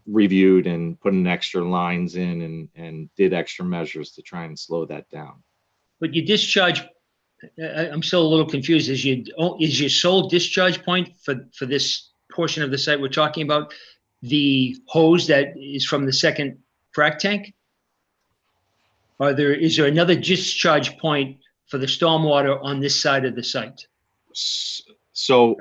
reviewed and put in extra lines in and did extra measures to try and slow that down.
But you discharge, I'm still a little confused. Is your sole discharge point for this portion of the site we're talking about the hose that is from the second frac tank? Is there another discharge point for the stormwater on this side of the site?
So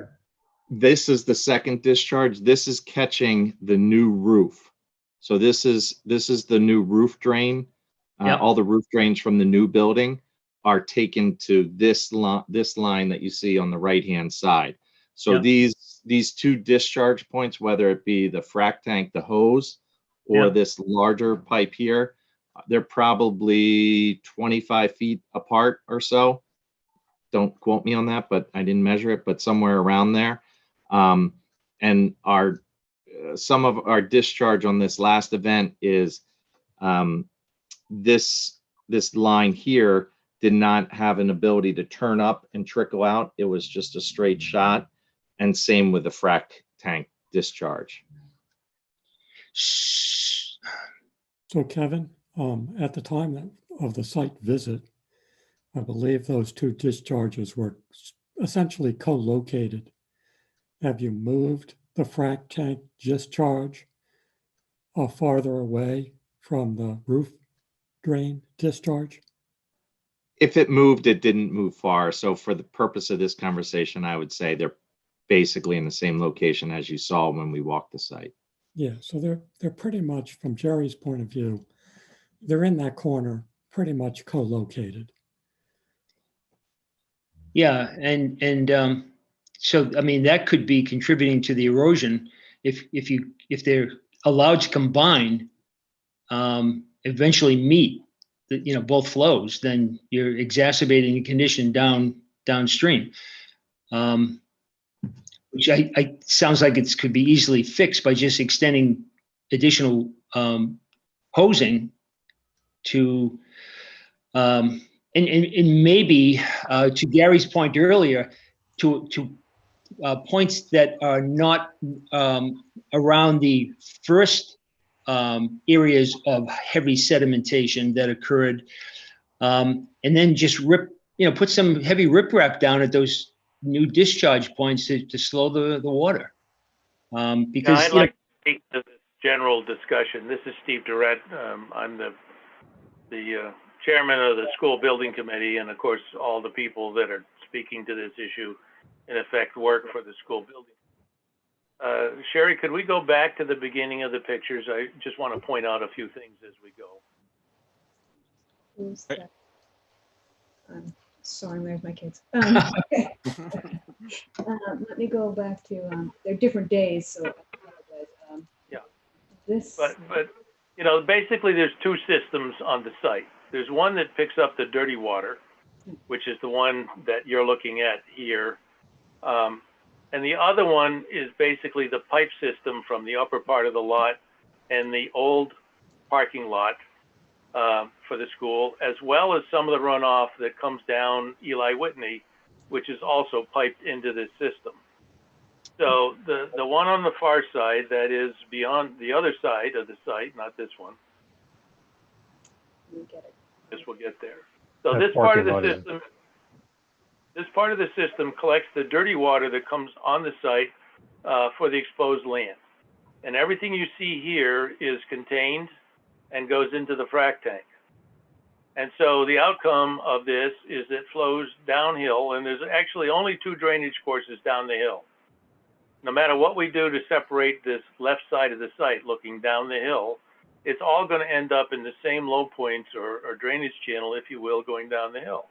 this is the second discharge. This is catching the new roof. So this is the new roof drain. All the roof drains from the new building are taken to this line that you see on the right-hand side. So these 2 discharge points, whether it be the frac tank, the hose, or this larger pipe here, they're probably 25 feet apart or so. Don't quote me on that, but I didn't measure it, but somewhere around there. And some of our discharge on this last event is this line here did not have an ability to turn up and trickle out. It was just a straight shot, and same with the frac tank discharge.
So Kevin, at the time of the site visit, I believe those 2 discharges were essentially co-located. Have you moved the frac tank discharge farther away from the roof drain discharge?
If it moved, it didn't move far. So for the purpose of this conversation, I would say they're basically in the same location as you saw when we walked the site.
Yeah, so they're pretty much, from Jerry's point of view, they're in that corner, pretty much co-located.
Yeah, and So, I mean, that could be contributing to the erosion if they're allowed to combine, eventually meet both flows, then you're exacerbating the condition downstream. Which I sounds like it could be easily fixed by just extending additional hosing to and maybe to Gary's point earlier, to points that are not around the first areas of heavy sedimentation that occurred, and then just put some heavy riprap down at those new discharge points to slow the water. Because
I'd like to speak to this general discussion. This is Steve Durrett. I'm the chairman of the school building committee, and of course, all the people that are speaking to this issue in effect work for the school building. Sherry, could we go back to the beginning of the pictures? I just want to point out a few things as we go.
Sorry, there's my kids. Okay. Let me go back to, they're different days, so I apologize.
Yeah.
This.
But basically there's two systems on the site. There's one that picks up the dirty water, which is the one that you're looking at here. And the other one is basically the pipe system from the upper part of the lot and the old parking lot for the school, as well as some of the runoff that comes down Eli Whitney, which is also piped into this system. So the one on the far side, that is beyond the other side of the site, not this one. This will get there. So
That's
this part of the
parking lot,
system, this part of the system collects the dirty water that comes on the site for the exposed land. And everything you see here is contained and goes into the frac tank. And so the outcome of this is it flows downhill, and there's actually only two drainage courses down the hill. No matter what we do to separate this left side of the site looking down the hill, it's all going to end up in the same low points or drainage channel, if you will, going down the hill.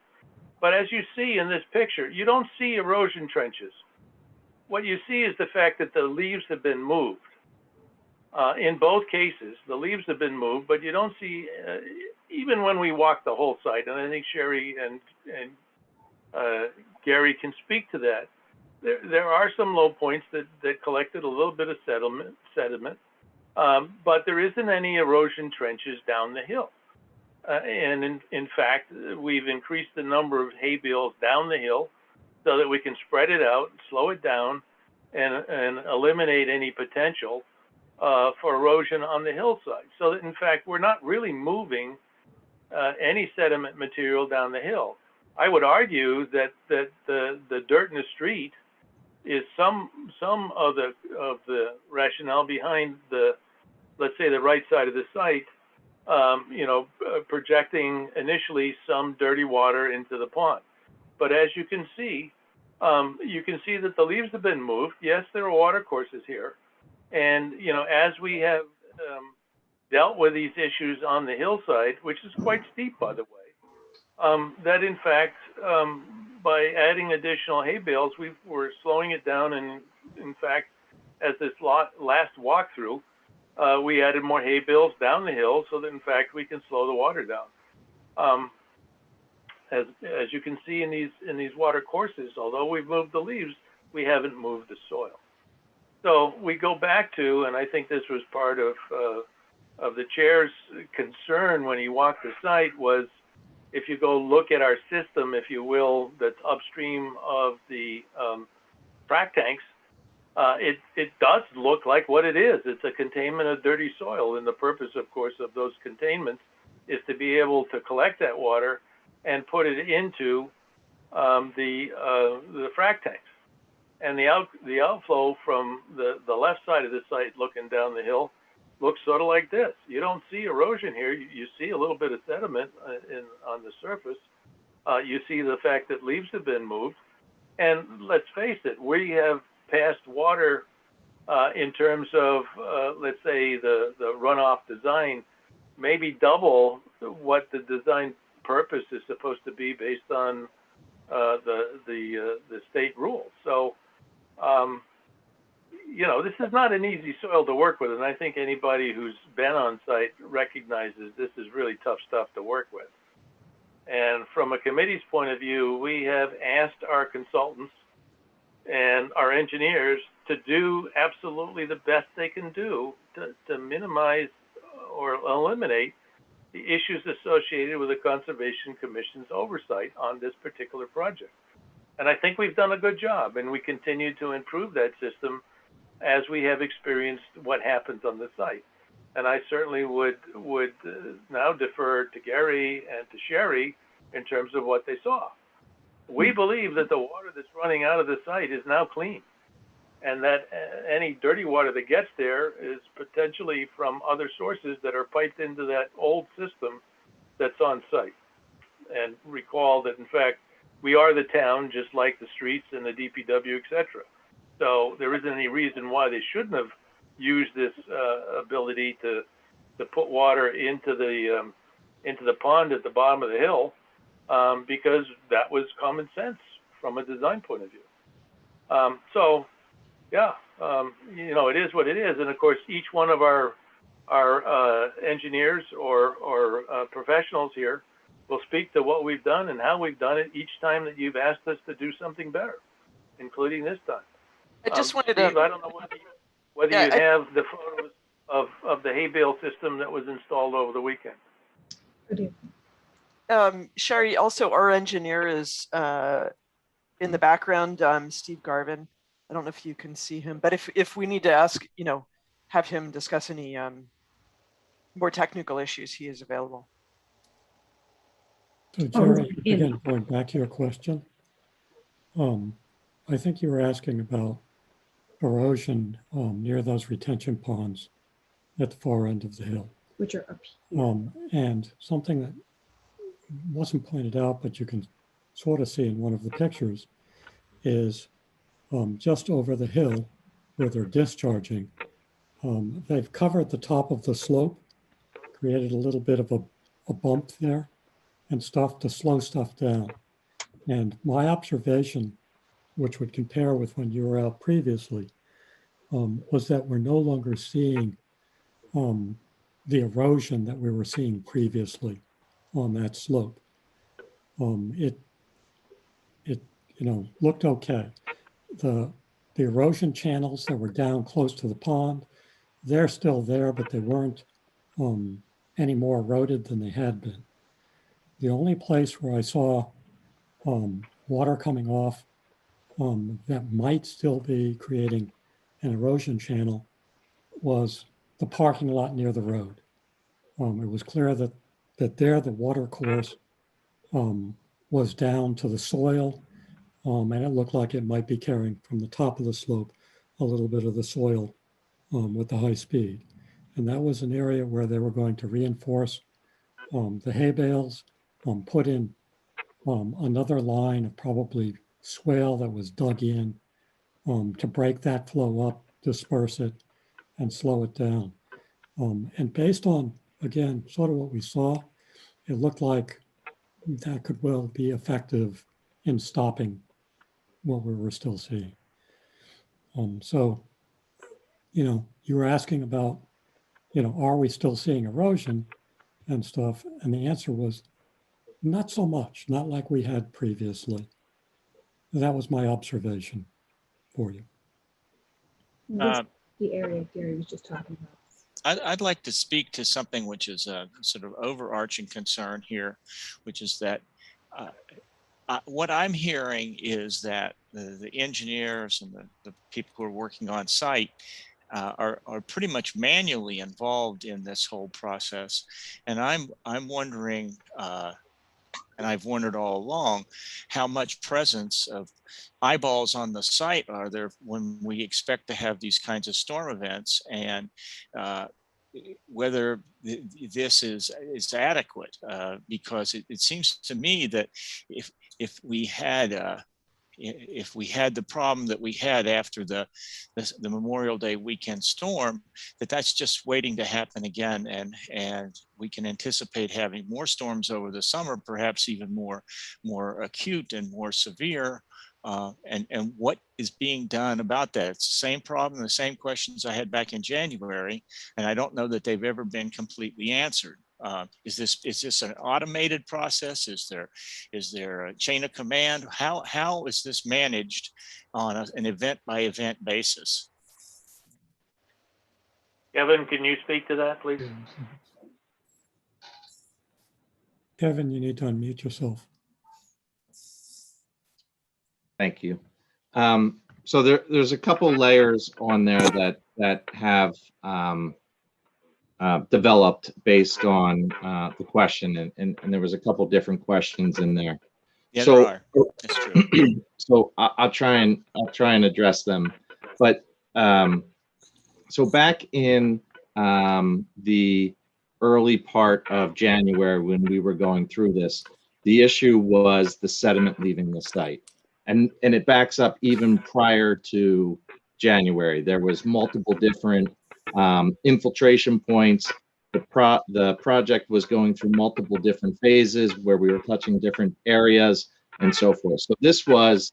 But as you see in this picture, you don't see erosion trenches. What you see is the fact that the leaves have been moved. In both cases, the leaves have been moved, but you don't see, even when we walk the whole site, and I think Sherry and Gary can speak to that, there are some low points that collected a little bit of sediment, but there isn't any erosion trenches down the hill. And in fact, we've increased the number of hay bales down the hill so that we can spread it out, slow it down, and eliminate any potential for erosion on the hillside. So that in fact, we're not really moving any sediment material down the hill. I would argue that the dirt in the street is some of the rationale behind let's say the right side of the site, projecting initially some dirty water into the pond. But as you can see that the leaves have been moved. Yes, there are water courses here. And, as we have dealt with these issues on the hillside, which is quite steep, by the way, that in fact, by adding additional hay bales, we're slowing it down. And in fact, as this last walkthrough, we added more hay bales down the hill so that in fact we can slow the water down. As you can see in these water courses, although we've moved the leaves, we haven't moved the soil. So we go back to, and I think this was part of the chair's concern when he walked the site, was if you go look at our system, if you will, that's upstream of the frac tanks, it does look like what it is. It's a containment of dirty soil, and the purpose, of course, of those containments is to be able to collect that water and put it into the frac tanks. And the outflow from the left side of the site looking down the hill looks sort of like this. You don't see erosion here. You see a little bit of sediment on the surface. You see the fact that leaves have been moved. And let's face it, we have passed water in terms of, let's say, the runoff design, maybe double what the design purpose is supposed to be based on the state rules. So You know, this is not an easy soil to work with, and I think anybody who's been on site recognizes this is really tough stuff to work with. And from a committee's point of view, we have asked our consultants and our engineers to do absolutely the best they can do to minimize or eliminate the issues associated with the Conservation Commission's oversight on this particular project. And I think we've done a good job, and we continue to improve that system as we have experienced what happens on the site. And I certainly would now defer to Gary and to Sherry in terms of what they saw. We believe that the water that's running out of the site is now clean, and that any dirty water that gets there is potentially from other sources that are piped into that old system that's on site. And recall that, in fact, we are the town, just like the streets and the DPW, etc. So there isn't any reason why they shouldn't have used this ability to put water into the pond at the bottom of the hill, because that was common sense from a design point of view. So, yeah, you know, it is what it is. And of course, each one of our engineers or professionals here will speak to what we've done and how we've done it each time that you've asked us to do something better, including this time.
I just wanted
Steve,
to.
I don't know whether you have the photos of the hay bale system that was installed over the weekend.
I do.
Sherry, also our engineer is in the background, Steve Garvin. I don't know if you can see him, but if we need to ask, you know, have him discuss any more technical issues, he is available.
So Jerry, again, going back to your question, I think you were asking about erosion near those retention ponds at the far end of the hill.
Which are up here.
And something that wasn't pointed out, but you can sort of see in one of the pictures, is just over the hill where they're discharging. They've covered the top of the slope, created a little bit of a bump there and stuff to slow stuff down. And my observation, which would compare with when you were out previously, was that we're no longer seeing the erosion that we were seeing previously on that slope. It you know, looked okay. The erosion channels that were down close to the pond, they're still there, but they weren't any more eroded than they had been. The only place where I saw water coming off that might still be creating an erosion channel was the parking lot near the road. It was clear that there the water course was down to the soil, and it looked like it might be carrying from the top of the slope a little bit of the soil with the high speed. And that was an area where they were going to reinforce the hay bales, put in another line of probably swale that was dug in to break that flow up, disperse it, and slow it down. And based on, again, sort of what we saw, it looked like that could well be effective in stopping what we were still seeing. So, you know, you were asking about, you know, are we still seeing erosion and stuff? And the answer was not so much, not like we had previously. That was my observation for you.
This is the area Gary was just talking about.
I'd like to speak to something which is a sort of overarching concern here, which is that what I'm hearing is that the engineers and the people who are working on site are pretty much manually involved in this whole process. And I'm wondering, and I've wondered all along, how much presence of eyeballs on the site are there when we expect to have these kinds of storm events, and whether this is adequate, because it seems to me that if we had the problem that we had after the Memorial Day weekend storm, that's just waiting to happen again, and we can anticipate having more storms over the summer, perhaps even more acute and more severe. And what is being done about that? It's the same problem, the same questions I had back in January, and I don't know that they've ever been completely answered. Is this an automated process? Is there a chain of command? How is this managed on an event by event basis?
Kevin, can you speak to that, please?
Kevin, you need to unmute yourself.
Thank you. So there's a couple layers on there that have developed based on the question, and there was a couple different questions in there.
Yeah,
so,
there are. That's true.
So I'll try and address them. But so back in the early part of January, when we were going through this, the issue was the sediment leaving the site. And it backs up even prior to January. There was multiple different infiltration points. The project was going through multiple different phases where we were touching different areas and so forth. So this was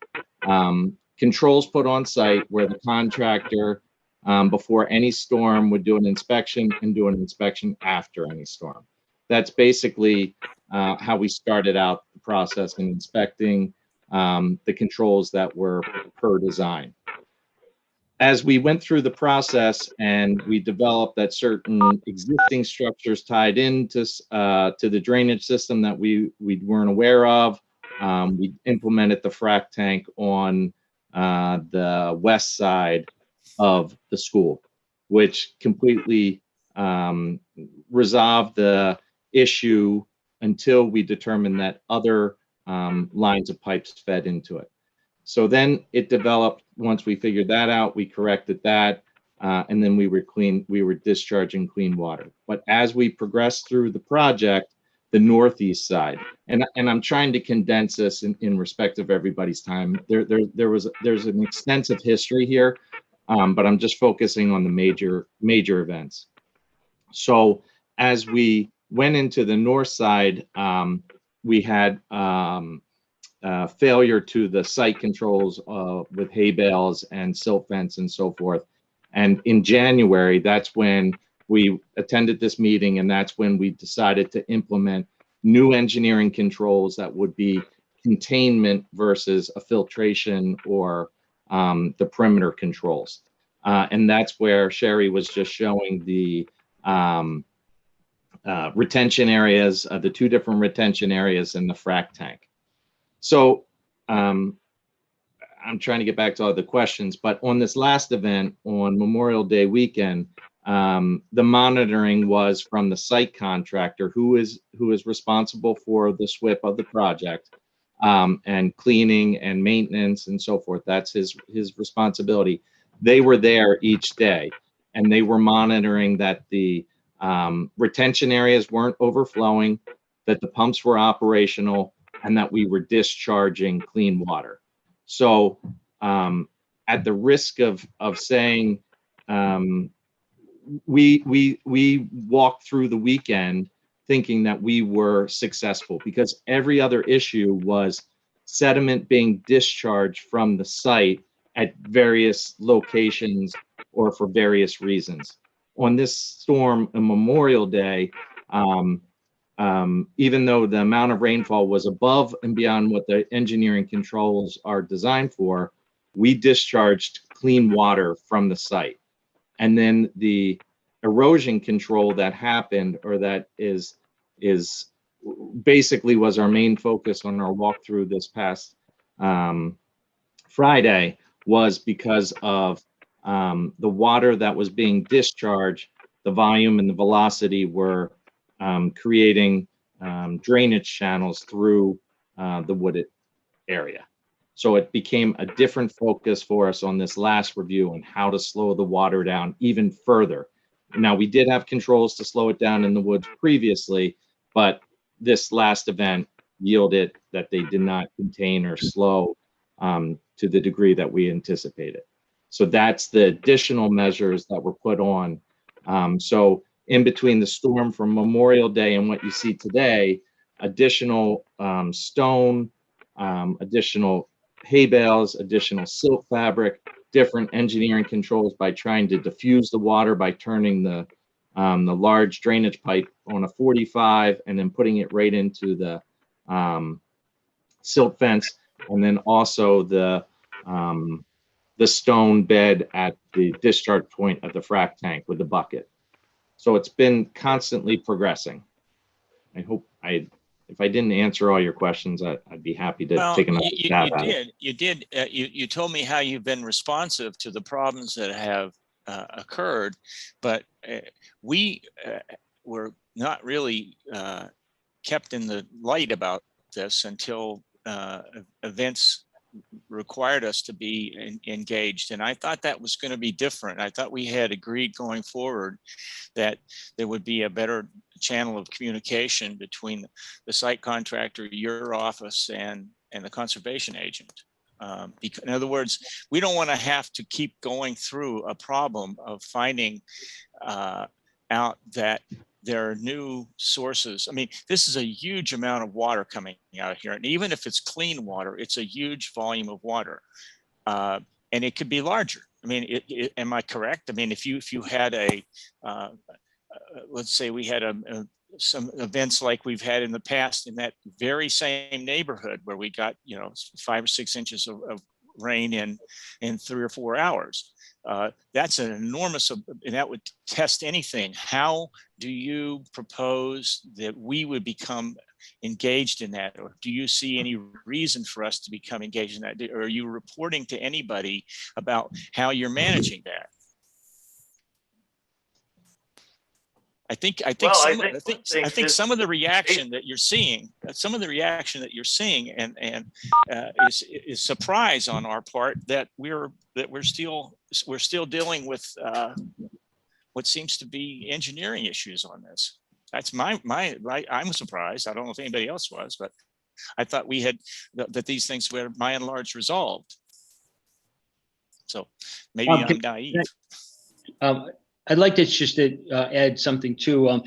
controls put on site where the contractor, before any storm, would do an inspection and do an inspection after any storm. That's basically how we started out the process in inspecting the controls that were per design. As we went through the process and we developed that certain existing structures tied into to the drainage system that we weren't aware of, we implemented the frac tank on the west side of the school, which completely resolved the issue until we determined that other lines of pipes fed into it. So then it developed. Once we figured that out, we corrected that, and then we were discharging clean water. But as we progressed through the project, the northeast side, and I'm trying to condense this in respect of everybody's time. There's an extensive history here, but I'm just focusing on the major events. So as we went into the north side, we had failure to the site controls with hay bales and silt fence and so forth. And in January, that's when we attended this meeting, and that's when we decided to implement new engineering controls that would be containment versus a filtration or the perimeter controls. And that's where Sherry was just showing the retention areas, the two different retention areas in the frac tank. So I'm trying to get back to all the questions, but on this last event on Memorial Day weekend, the monitoring was from the site contractor who is responsible for the SWIP of the project, and cleaning and maintenance and so forth. That's his responsibility. They were there each day, and they were monitoring that the retention areas weren't overflowing, that the pumps were operational, and that we were discharging clean water. So at the risk of saying, we walked through the weekend thinking that we were successful, because every other issue was sediment being discharged from the site at various locations or for various reasons. On this storm on Memorial Day, even though the amount of rainfall was above and beyond what the engineering controls are designed for, we discharged clean water from the site. And then the erosion control that happened, or that is basically was our main focus on our walkthrough this past Friday, was because of the water that was being discharged. The volume and the velocity were creating drainage channels through the wooded area. So it became a different focus for us on this last review on how to slow the water down even further. Now, we did have controls to slow it down in the woods previously, but this last event yielded that they did not contain or slow to the degree that we anticipated. So that's the additional measures that were put on. So in between the storm from Memorial Day and what you see today, additional stone, additional hay bales, additional silt fabric, different engineering controls by trying to diffuse the water by turning the large drainage pipe on a 45 and then putting it right into the silt fence, and then also the stone bed at the discharge point of the frac tank with the bucket. So it's been constantly progressing. I hope if I didn't answer all your questions, I'd be happy to
Well,
take another stab at it.
you did. You told me how you've been responsive to the problems that have occurred, but we were not really kept in the light about this until events required us to be engaged. And I thought that was going to be different. I thought we had agreed going forward that there would be a better channel of communication between the site contractor, your office, and the conservation agent. In other words, we don't want to have to keep going through a problem of finding out that there are new sources. I mean, this is a huge amount of water coming out here. And even if it's clean water, it's a huge volume of water. And it could be larger. I mean, am I correct? I mean, if you had let's say we had some events like we've had in the past in that very same neighborhood where we got, 5 or 6 inches of rain in 3 or 4 hours. That's an enormous, and that would test anything. How do you propose that we would become engaged in that? Or do you see any reason for us to become engaged in that? Or are you reporting to anybody about how you're managing that? I think some of the reaction that you're seeing, is surprise on our part that we're still dealing with what seems to be engineering issues on this. That's I'm surprised. I don't know if anybody else was, but I thought we had that these things were by and large resolved. So maybe I'm naive.
I'd like to just add something too.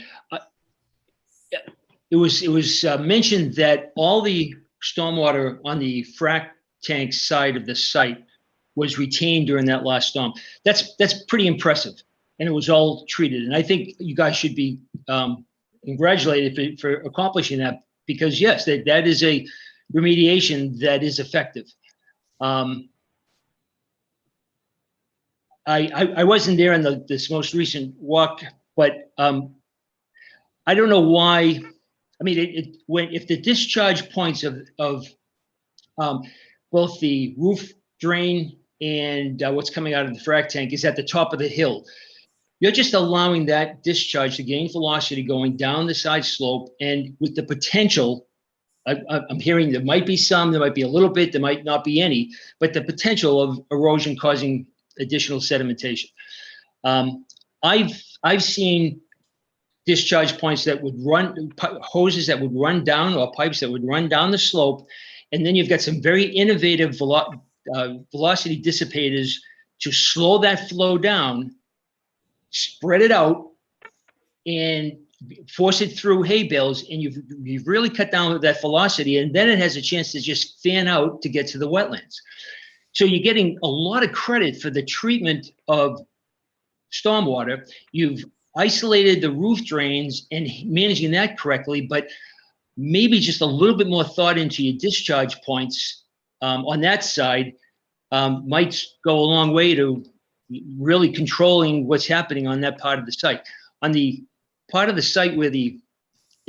It was mentioned that all the stormwater on the frac tank side of the site was retained during that last storm. That's pretty impressive, and it was all treated. And I think you guys should be congratulated for accomplishing that, because yes, that is a remediation that is effective. I wasn't there in this most recent walk, but I don't know why. I mean, if the discharge points of both the roof drain and what's coming out of the frac tank is at the top of the hill, you're just allowing that discharge to gain velocity going down the side slope, and with the potential. I'm hearing there might be some, there might be a little bit, there might not be any, but the potential of erosion causing additional sedimentation. I've seen discharge points that would run, hoses that would run down, or pipes that would run down the slope, and then you've got some very innovative velocity dissipators to slow that flow down, spread it out, and force it through hay bales, and you've really cut down that velocity, and then it has a chance to just fan out to get to the wetlands. So you're getting a lot of credit for the treatment of stormwater. You've isolated the roof drains and managing that correctly, but maybe just a little bit more thought into your discharge points on that side might go a long way to really controlling what's happening on that part of the site. On the part of the site where the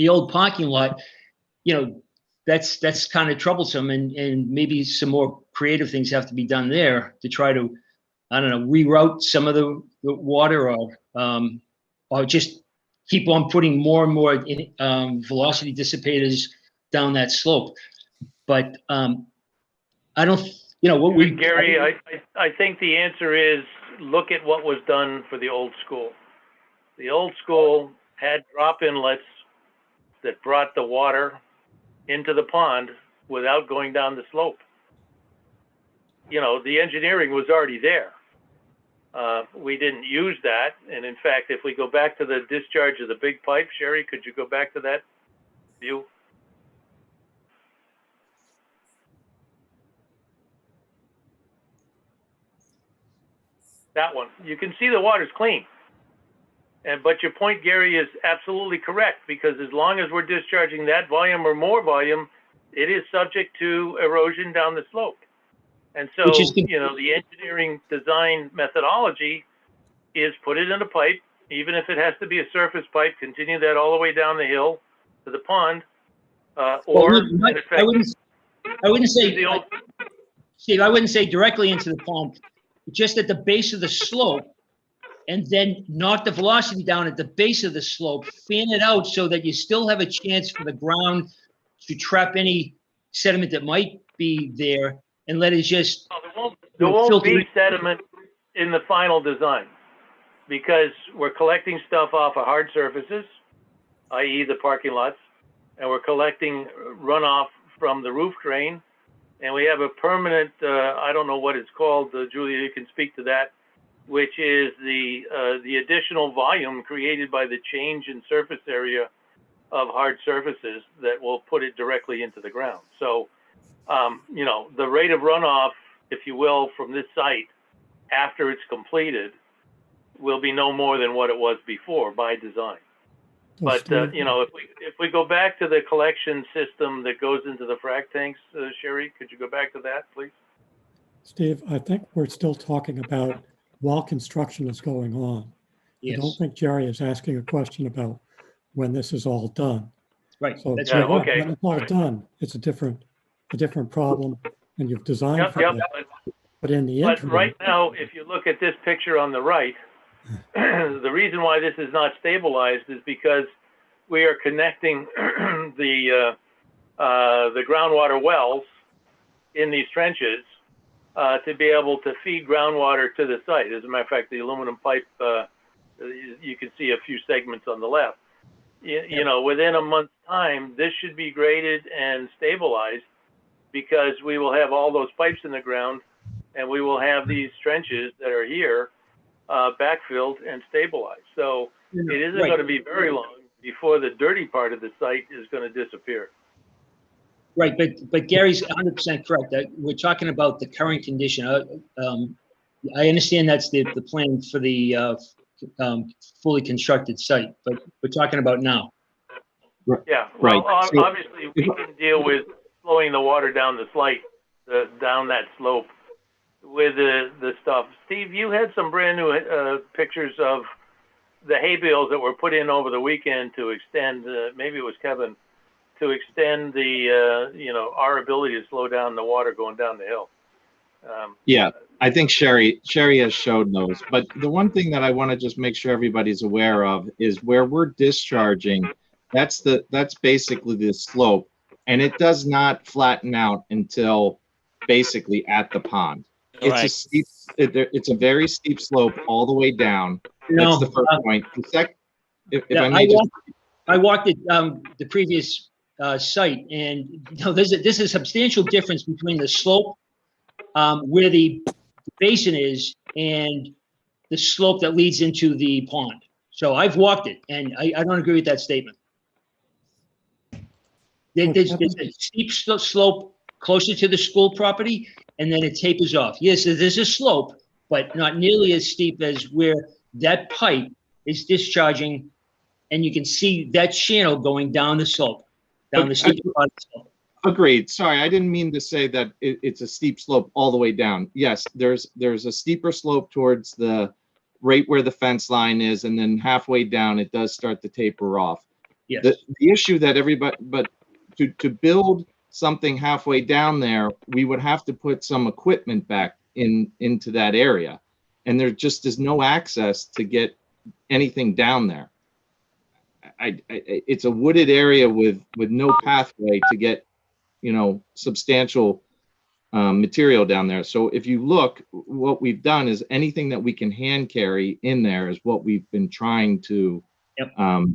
old parking lot, that's kind of troublesome, and maybe some more creative things have to be done there to try to, I don't know, reroute some of the water, or just keep on putting more and more velocity dissipators down that slope. But I don't,
Gary, I think the answer is look at what was done for the old school. The old school had drop inlets that brought the water into the pond without going down the slope. The engineering was already there. We didn't use that. And in fact, if we go back to the discharge of the big pipe, Sherry, could you go back to that view? that one. You can see the water's clean. But your point, Gary, is absolutely correct, because as long as we're discharging that volume or more volume, it is subject to erosion down the slope. And so, you know, the engineering design methodology is put it in a pipe, even if it has to be a surface pipe, continue that all the way down the hill to the pond, or
I wouldn't say, Steve, I wouldn't say directly into the pond, just at the base of the slope, and then knock the velocity down at the base of the slope, fan it out so that you still have a chance for the ground to trap any sediment that might be there, and let it just.
There won't be sediment in the final design, because we're collecting stuff off of hard surfaces, i.e. the parking lots, and we're collecting runoff from the roof drain, and we have a permanent, I don't know what it's called, Julia, you can speak to that, which is the additional volume created by the change in surface area of hard surfaces that will put it directly into the ground. So, you know, the rate of runoff, if you will, from this site after it's completed will be no more than what it was before by design. But, you know, if we go back to the collection system that goes into the frac tanks, Sherry, could you go back to that, please?
Steve, I think we're still talking about while construction is going on.
Yes.
I don't think Jerry is asking a question about when this is all done.
Right.
So
That's
Yeah,
right.
okay.
when it's all done, it's a different problem, and you've designed for that. But in the interim,
right now, if you look at this picture on the right, the reason why this is not stabilized is because we are connecting the groundwater wells in these trenches to be able to feed groundwater to the site. As a matter of fact, the aluminum pipe, you can see a few segments on the left. You know, within a month's time, this should be graded and stabilized, because we will have all those pipes in the ground, and we will have these trenches that are here backfilled and stabilized. So it isn't going to be very long before the dirty part of the site is going to disappear.
Right, but Gary's 100% correct. We're talking about the current condition. I understand that's the plan for the fully constructed site, but we're talking about now.
Yeah,
Right.
well,
So-
obviously we can deal with slowing the water down the slate, down that slope with the stuff. Steve, you had some brand new pictures of the hay bales that were put in over the weekend to extend, maybe it was Kevin, to extend the, you know, our ability to slow down the water going down the hill.
Yeah, I think Sherry has showed those. But the one thing that I want to just make sure everybody's aware of is where we're discharging, that's basically the slope, and it does not flatten out until basically at the pond. It's a steep, it's a very steep slope all the way down. That's the first point. If I may just,
I walked it, the previous site, and you know, there's a substantial difference between the slope where the basin is and the slope that leads into the pond. So I've walked it, and I don't agree with that statement. There's a steep slope closer to the school property, and then it tapers off. Yes, there's a slope, but not nearly as steep as where that pipe is discharging, and you can see that channel going down the slope, down the steep part of the slope.
agreed. Sorry, I didn't mean to say that it's a steep slope all the way down. Yes, there's a steeper slope towards the right where the fence line is, and then halfway down it does start to taper off.
Yes.
The issue that everybody, but to build something halfway down there, we would have to put some equipment back into that area, and there just is no access to get anything down there. It's a wooded area with no pathway to get, you know, substantial material down there. So if you look, what we've done is anything that we can hand carry in there is what we've been trying to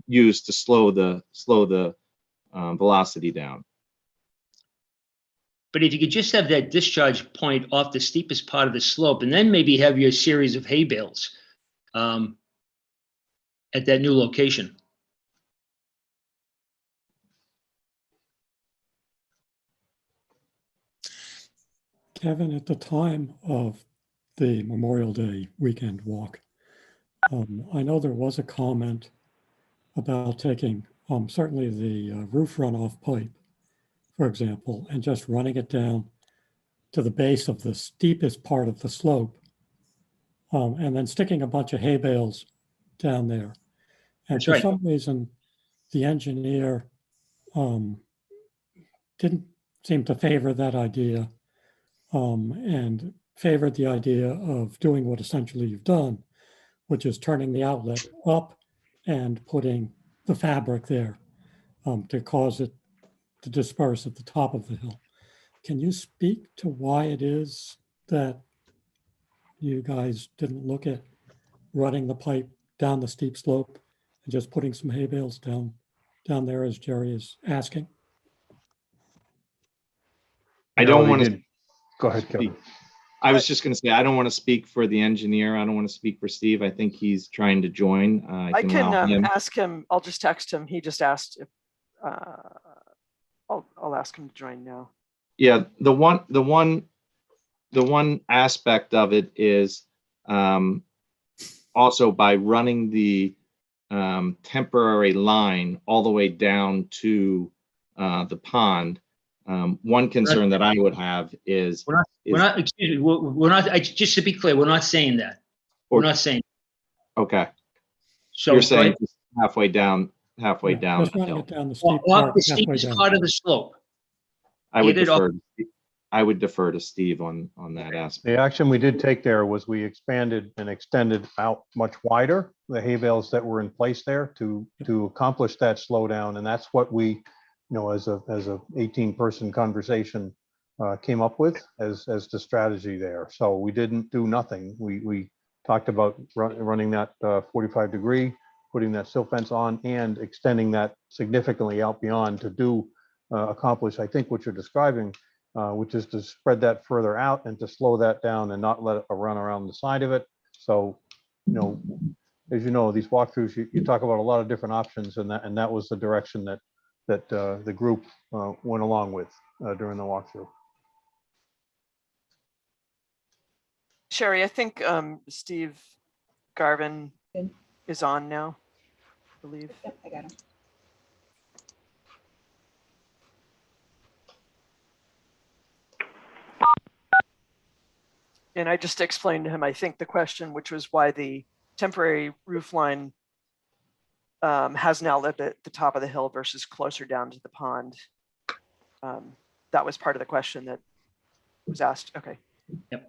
use to slow the velocity down.
But if you could just have that discharge point off the steepest part of the slope, and then maybe have your series of hay bales at that new location.
Kevin, at the time of the Memorial Day weekend walk. I know there was a comment about taking certainly the roof runoff pipe, for example, and just running it down to the base of the steepest part of the slope, and then sticking a bunch of hay bales down there. And
That's
for
right.
some reason, the engineer didn't seem to favor that idea, and favored the idea of doing what essentially you've done, which is turning the outlet up and putting the fabric there to cause it to disperse at the top of the hill. Can you speak to why it is that you guys didn't look at running the pipe down the steep slope and just putting some hay bales down there as Jerry is asking?
I
No,
don't
they
want to.
didn't. Go ahead, Kevin.
I was just going to say, I don't want to speak for the engineer. I don't want to speak for Steve. I think he's trying to join.
I can
allow him.
ask him. I'll just text him. He just asked if I'll ask him to join now.
Yeah, the one aspect of it is also by running the temporary line all the way down to the pond. One concern that I would have is
We're not, excuse me, we're not, just to be clear, we're not saying that. We're not saying.
okay.
So
You're saying
right,
just halfway down
Just
the
running
hill.
it down the steep
off
part,
the
halfway
steepest
down.
part of the slope.
I would
Get it off-
defer. I would defer to Steve on that aspect.
The action we did take there was we expanded and extended out much wider the hay bales that were in place there to accomplish that slowdown. And that's what we, as a 18-person conversation came up with as the strategy there. So we didn't do nothing. We talked about running that 45 degree, putting that silt fence on and extending that significantly out beyond to accomplish, I think, what you're describing, which is to spread that further out and to slow that down and not let it run around the side of it. So, as you know, these walkthroughs, you talk about a lot of different options, and that was the direction that the group went along with during the walkthrough.
Sherry, I think Steve Garvin
Good.
is on now, I believe.
Yep, I got him.
And I just explained to him, I think the question, which was why the temporary roof line has now lit at the top of the hill versus closer down to the pond. That was part of the question that was asked. Okay.
Yep.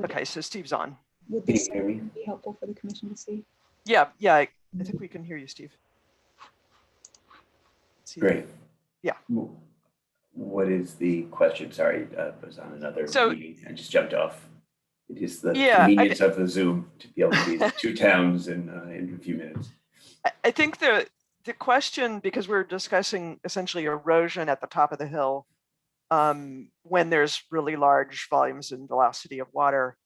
Okay, so Steve's on.
Would this be helpful for the commission to see?
Yeah, I think we can hear you, Steve.
Great.
Yeah.
What is the question? Sorry, I was on another meeting. I just jumped off. It is the convenience of the Zoom to be able to be in two towns in a few minutes.
I think the question, because we're discussing essentially erosion at the top of the hill, when there's really large volumes and velocity of water,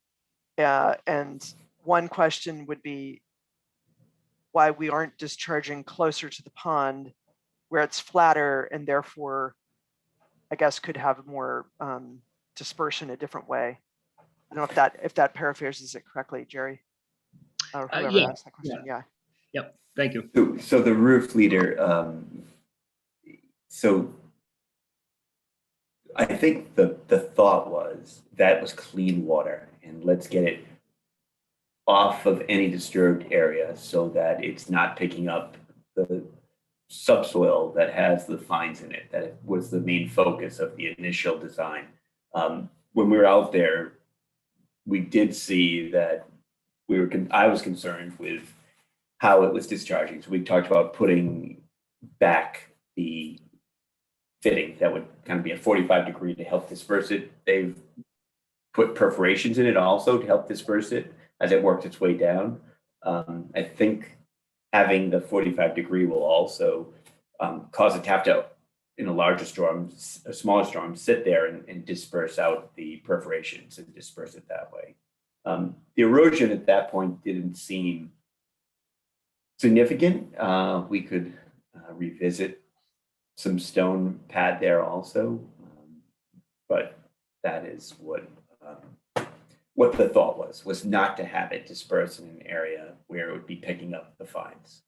and one question would be why we aren't discharging closer to the pond where it's flatter and therefore I guess could have more dispersion a different way. I don't know if that paraphrases it correctly, Jerry, or whoever asked that question. Yeah.
Yep.
Thank you.
So the roof leader. So I think the thought was that was clean water, and let's get it off of any disturbed area so that it's not picking up the subsoil that has the fines in it. That was the main focus of the initial design. When we were out there, we did see that I was concerned with how it was discharging. So we talked about putting back the fitting that would kind of be a 45 degree to help disperse it. They've put perforations in it also to help disperse it as it worked its way down. I think having the 45 degree will also cause the tap to, in a larger storm, a smaller storm, sit there and disperse out the perforations and disperse it that way. The erosion at that point didn't seem significant. We could revisit some stone pad there also, but that is what what the thought was not to have it dispersed in an area where it would be picking up the fines.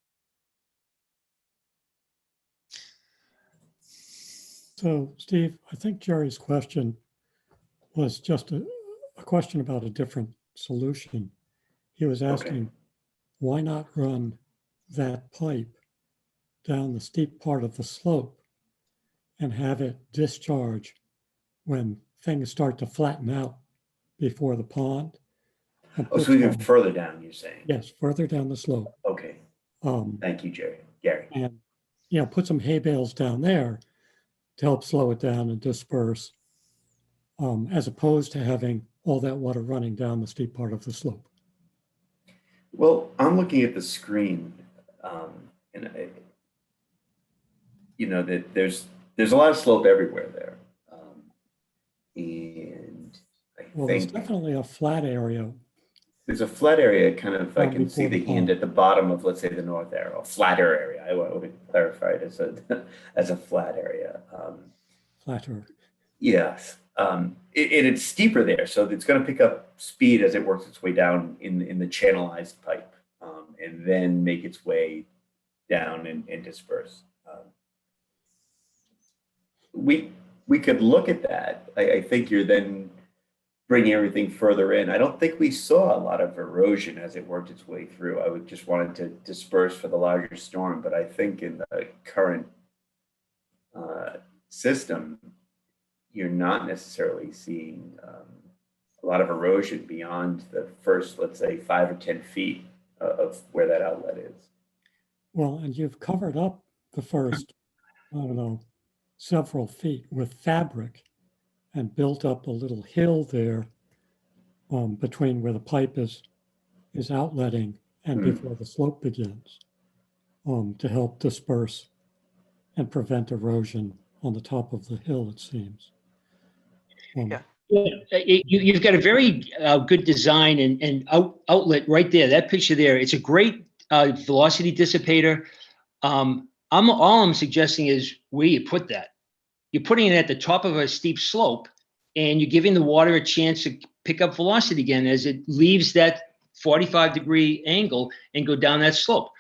So, Steve, I think Jerry's question was just a question about a different solution. He was asking, why not run that pipe down the steep part of the slope and have it discharge when things start to flatten out before the pond?
Oh, so even further down, you're saying?
Yes, further down the slope.
Okay. Thank you, Gary.
And, you know, put some hay bales down there to help slow it down and disperse, as opposed to having all that water running down the steep part of the slope.
Well, I'm looking at the screen, and that there's a lot of slope everywhere there, and I
Well,
think
there's definitely a flat area.
there's a flat area, kind of. I can see
before
the
the
hand
pond.
at the bottom of, let's say, the north arrow, a flatter area. I would clarify it as a flat area.
Flatter.
Yes, and it's steeper there, so it's going to pick up speed as it works its way down in the channelized pipe, and then make its way down and disperse. We could look at that. I think you're then bringing everything further in. I don't think we saw a lot of erosion as it worked its way through. I would just wanted to disperse for the larger storm, but I think in the current system, you're not necessarily seeing a lot of erosion beyond the first, let's say, 5 or 10 feet of where that outlet is.
Well, and you've covered up the first, I don't know, several feet with fabric and built up a little hill there between where the pipe is outletting and before the slope begins, to help disperse and prevent erosion on the top of the hill, it seems.
You've got a very good design and outlet right there. That picture there, it's a great velocity dissipator. All I'm suggesting is where you put that. You're putting it at the top of a steep slope, and you're giving the water a chance to pick up velocity again as it leaves that 45-degree angle and go down that slope.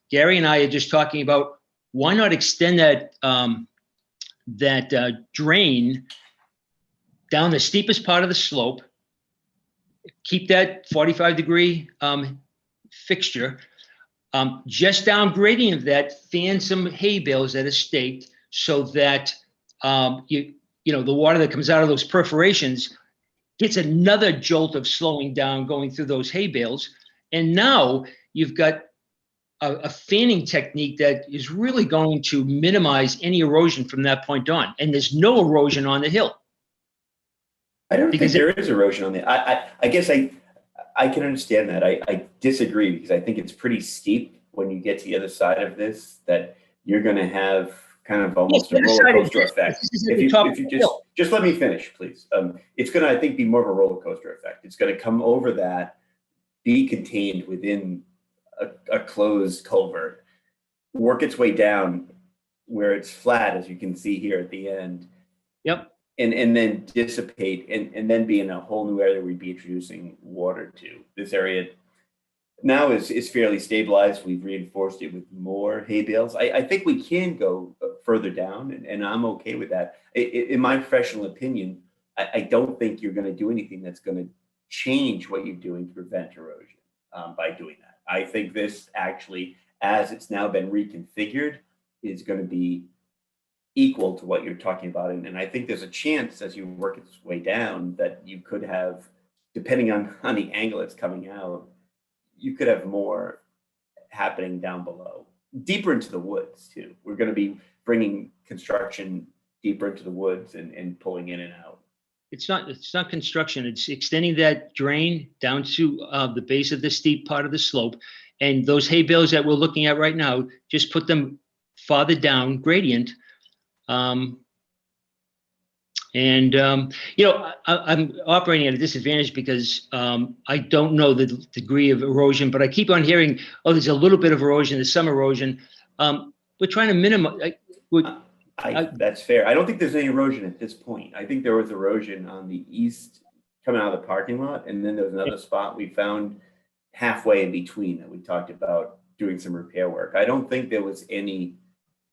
Gary and I are just talking about why not extend that drain down the steepest part of the slope, keep that 45-degree fixture, just down gradient of that, fan some hay bales that are staked so that the water that comes out of those perforations gets another jolt of slowing down going through those hay bales. And now you've got a fanning technique that is really going to minimize any erosion from that point on. And there's no erosion on the hill.
I don't think there is erosion on the. I guess I can understand that. I disagree because I think it's pretty steep when you get to the other side of this, that you're going to have kind of almost a roller coaster effect. If you just let me finish, please. It's going to, I think, be more of a roller coaster effect. It's going to come over that, be contained within a closed culvert, work its way down where it's flat, as you can see here at the end.
Yep.
And then dissipate and then be in a whole new area we'd be introducing water to. This area now is fairly stabilized. We've reinforced it with more hay bales. I think we can go further down, and I'm okay with that. In my professional opinion, I don't think you're going to do anything that's going to change what you're doing to prevent erosion by doing that. I think this actually, as it's now been reconfigured, is going to be equal to what you're talking about. And I think there's a chance as you work its way down that you could have, depending on the angle it's coming out, you could have more happening down below, deeper into the woods too. We're going to be bringing construction deeper into the woods and pulling in and out.
It's not construction. It's extending that drain down to the base of the steep part of the slope. And those hay bales that we're looking at right now, just put them farther down gradient. I'm operating at a disadvantage because I don't know the degree of erosion, but I keep on hearing, oh, there's a little bit of erosion, there's some erosion. We're trying to minimize.
That's fair. I don't think there's any erosion at this point. I think there was erosion on the east coming out of the parking lot. And then there was another spot we found halfway in between that we talked about doing some repair work. I don't think there was any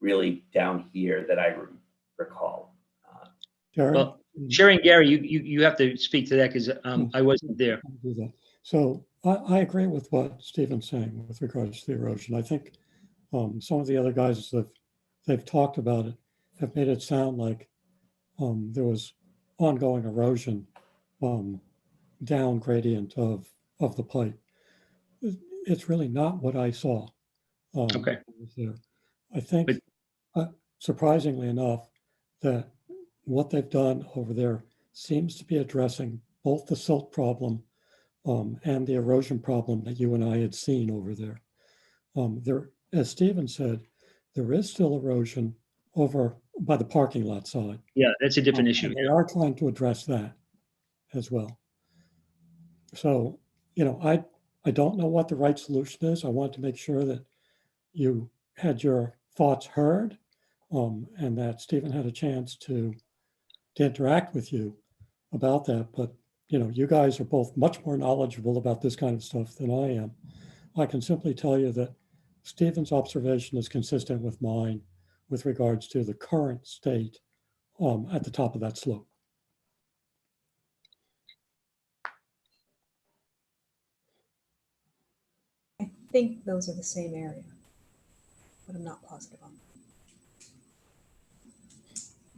really down here that I recall.
Gary?
Well, Sherry and Gary, you have to speak to that because I wasn't there.
I'll do that. So I agree with what Stephen's saying with regards to the erosion. I think some of the other guys that they've talked about it have made it sound like there was ongoing erosion down gradient of the pipe. It's really not what I saw.
Okay.
There. I think, surprisingly enough, that what they've done over there seems to be addressing both the silt problem and the erosion problem that you and I had seen over there. There, as Stephen said, there is still erosion over by the parking lot side.
Yeah, that's a different issue.
They are trying to address that as well. So, you know, I don't know what the right solution is. I want to make sure that you had your thoughts heard and that Stephen had a chance to interact with you about that. But, you know, you guys are both much more knowledgeable about this kind of stuff than I am. I can simply tell you that Stephen's observation is consistent with mine with regards to the current state at the top of that slope.
I think those are the same area, but I'm not positive on that.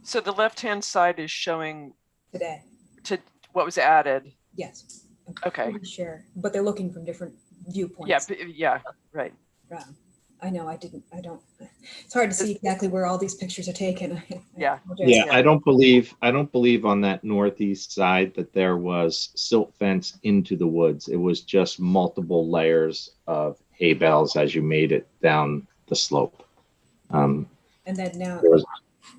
So the left-hand side is showing
Today,
to what was added.
yes. I'm
Okay.
pretty sure, but they're looking from different viewpoints.
Yeah, yeah, right.
I know, it's hard to see exactly where all these pictures are taken.
Yeah.
Yeah, I don't believe on that northeast side that there was silt fence into the woods. It was just multiple layers of hay bales as you made it down the slope.
And then now
There was-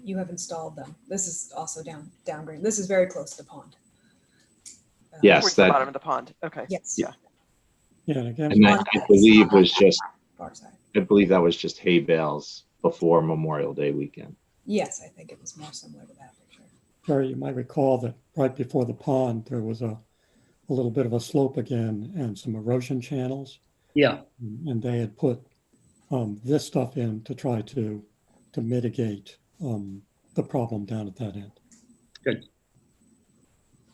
you have installed them. This is also downgrade. This is very close to the pond.
Yes,
Towards the
that,
bottom of the pond. Okay.
Yes.
Yeah.
Yeah, and again,
and that I believe was just,
Far side.
I believe that was just hay bales before Memorial Day weekend.
Yes, I think it was more similar to that picture.
Jerry, you might recall that right before the pond, there was a little bit of a slope again and some erosion channels.
Yeah.
And they had put this stuff in to try to mitigate the problem down at that end.
Good.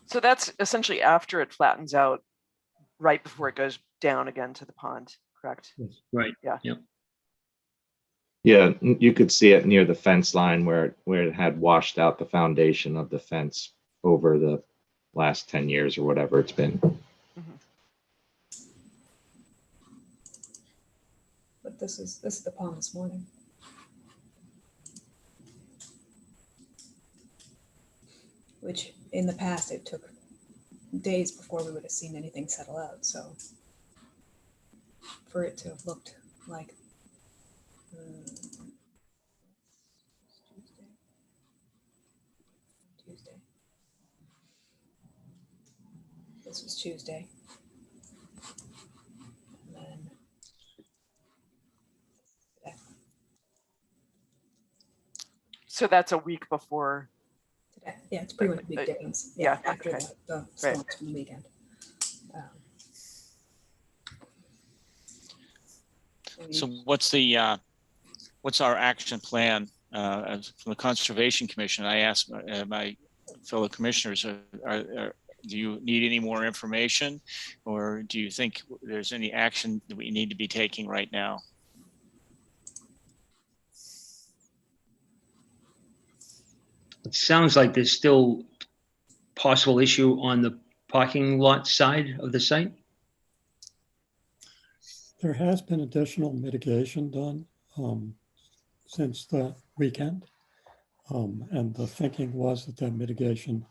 So that's essentially after it flattens out, right before it goes down again to the pond, correct?
Yes.
Right.
Yeah.
Yep.
Yeah, you could see it near the fence line where it had washed out the foundation of the fence over the last 10 years or whatever it's been.
But this is the pond this morning. Which in the past it took days before we would have seen anything settle out. So for it to have looked like Tuesday. This was Tuesday. And then today.
So that's a week before.
Today. Yeah, it's pretty much a big difference.
Yeah,
After
okay.
the storms from the weekend.
So what's our action plan from the Conservation Commission? I asked my fellow commissioners, do you need any more information, or do you think there's any action that we need to be taking right now?
It sounds like there's still possible issue on the parking lot side of the site.
There has been additional mitigation done since the weekend. And the thinking was that mitigation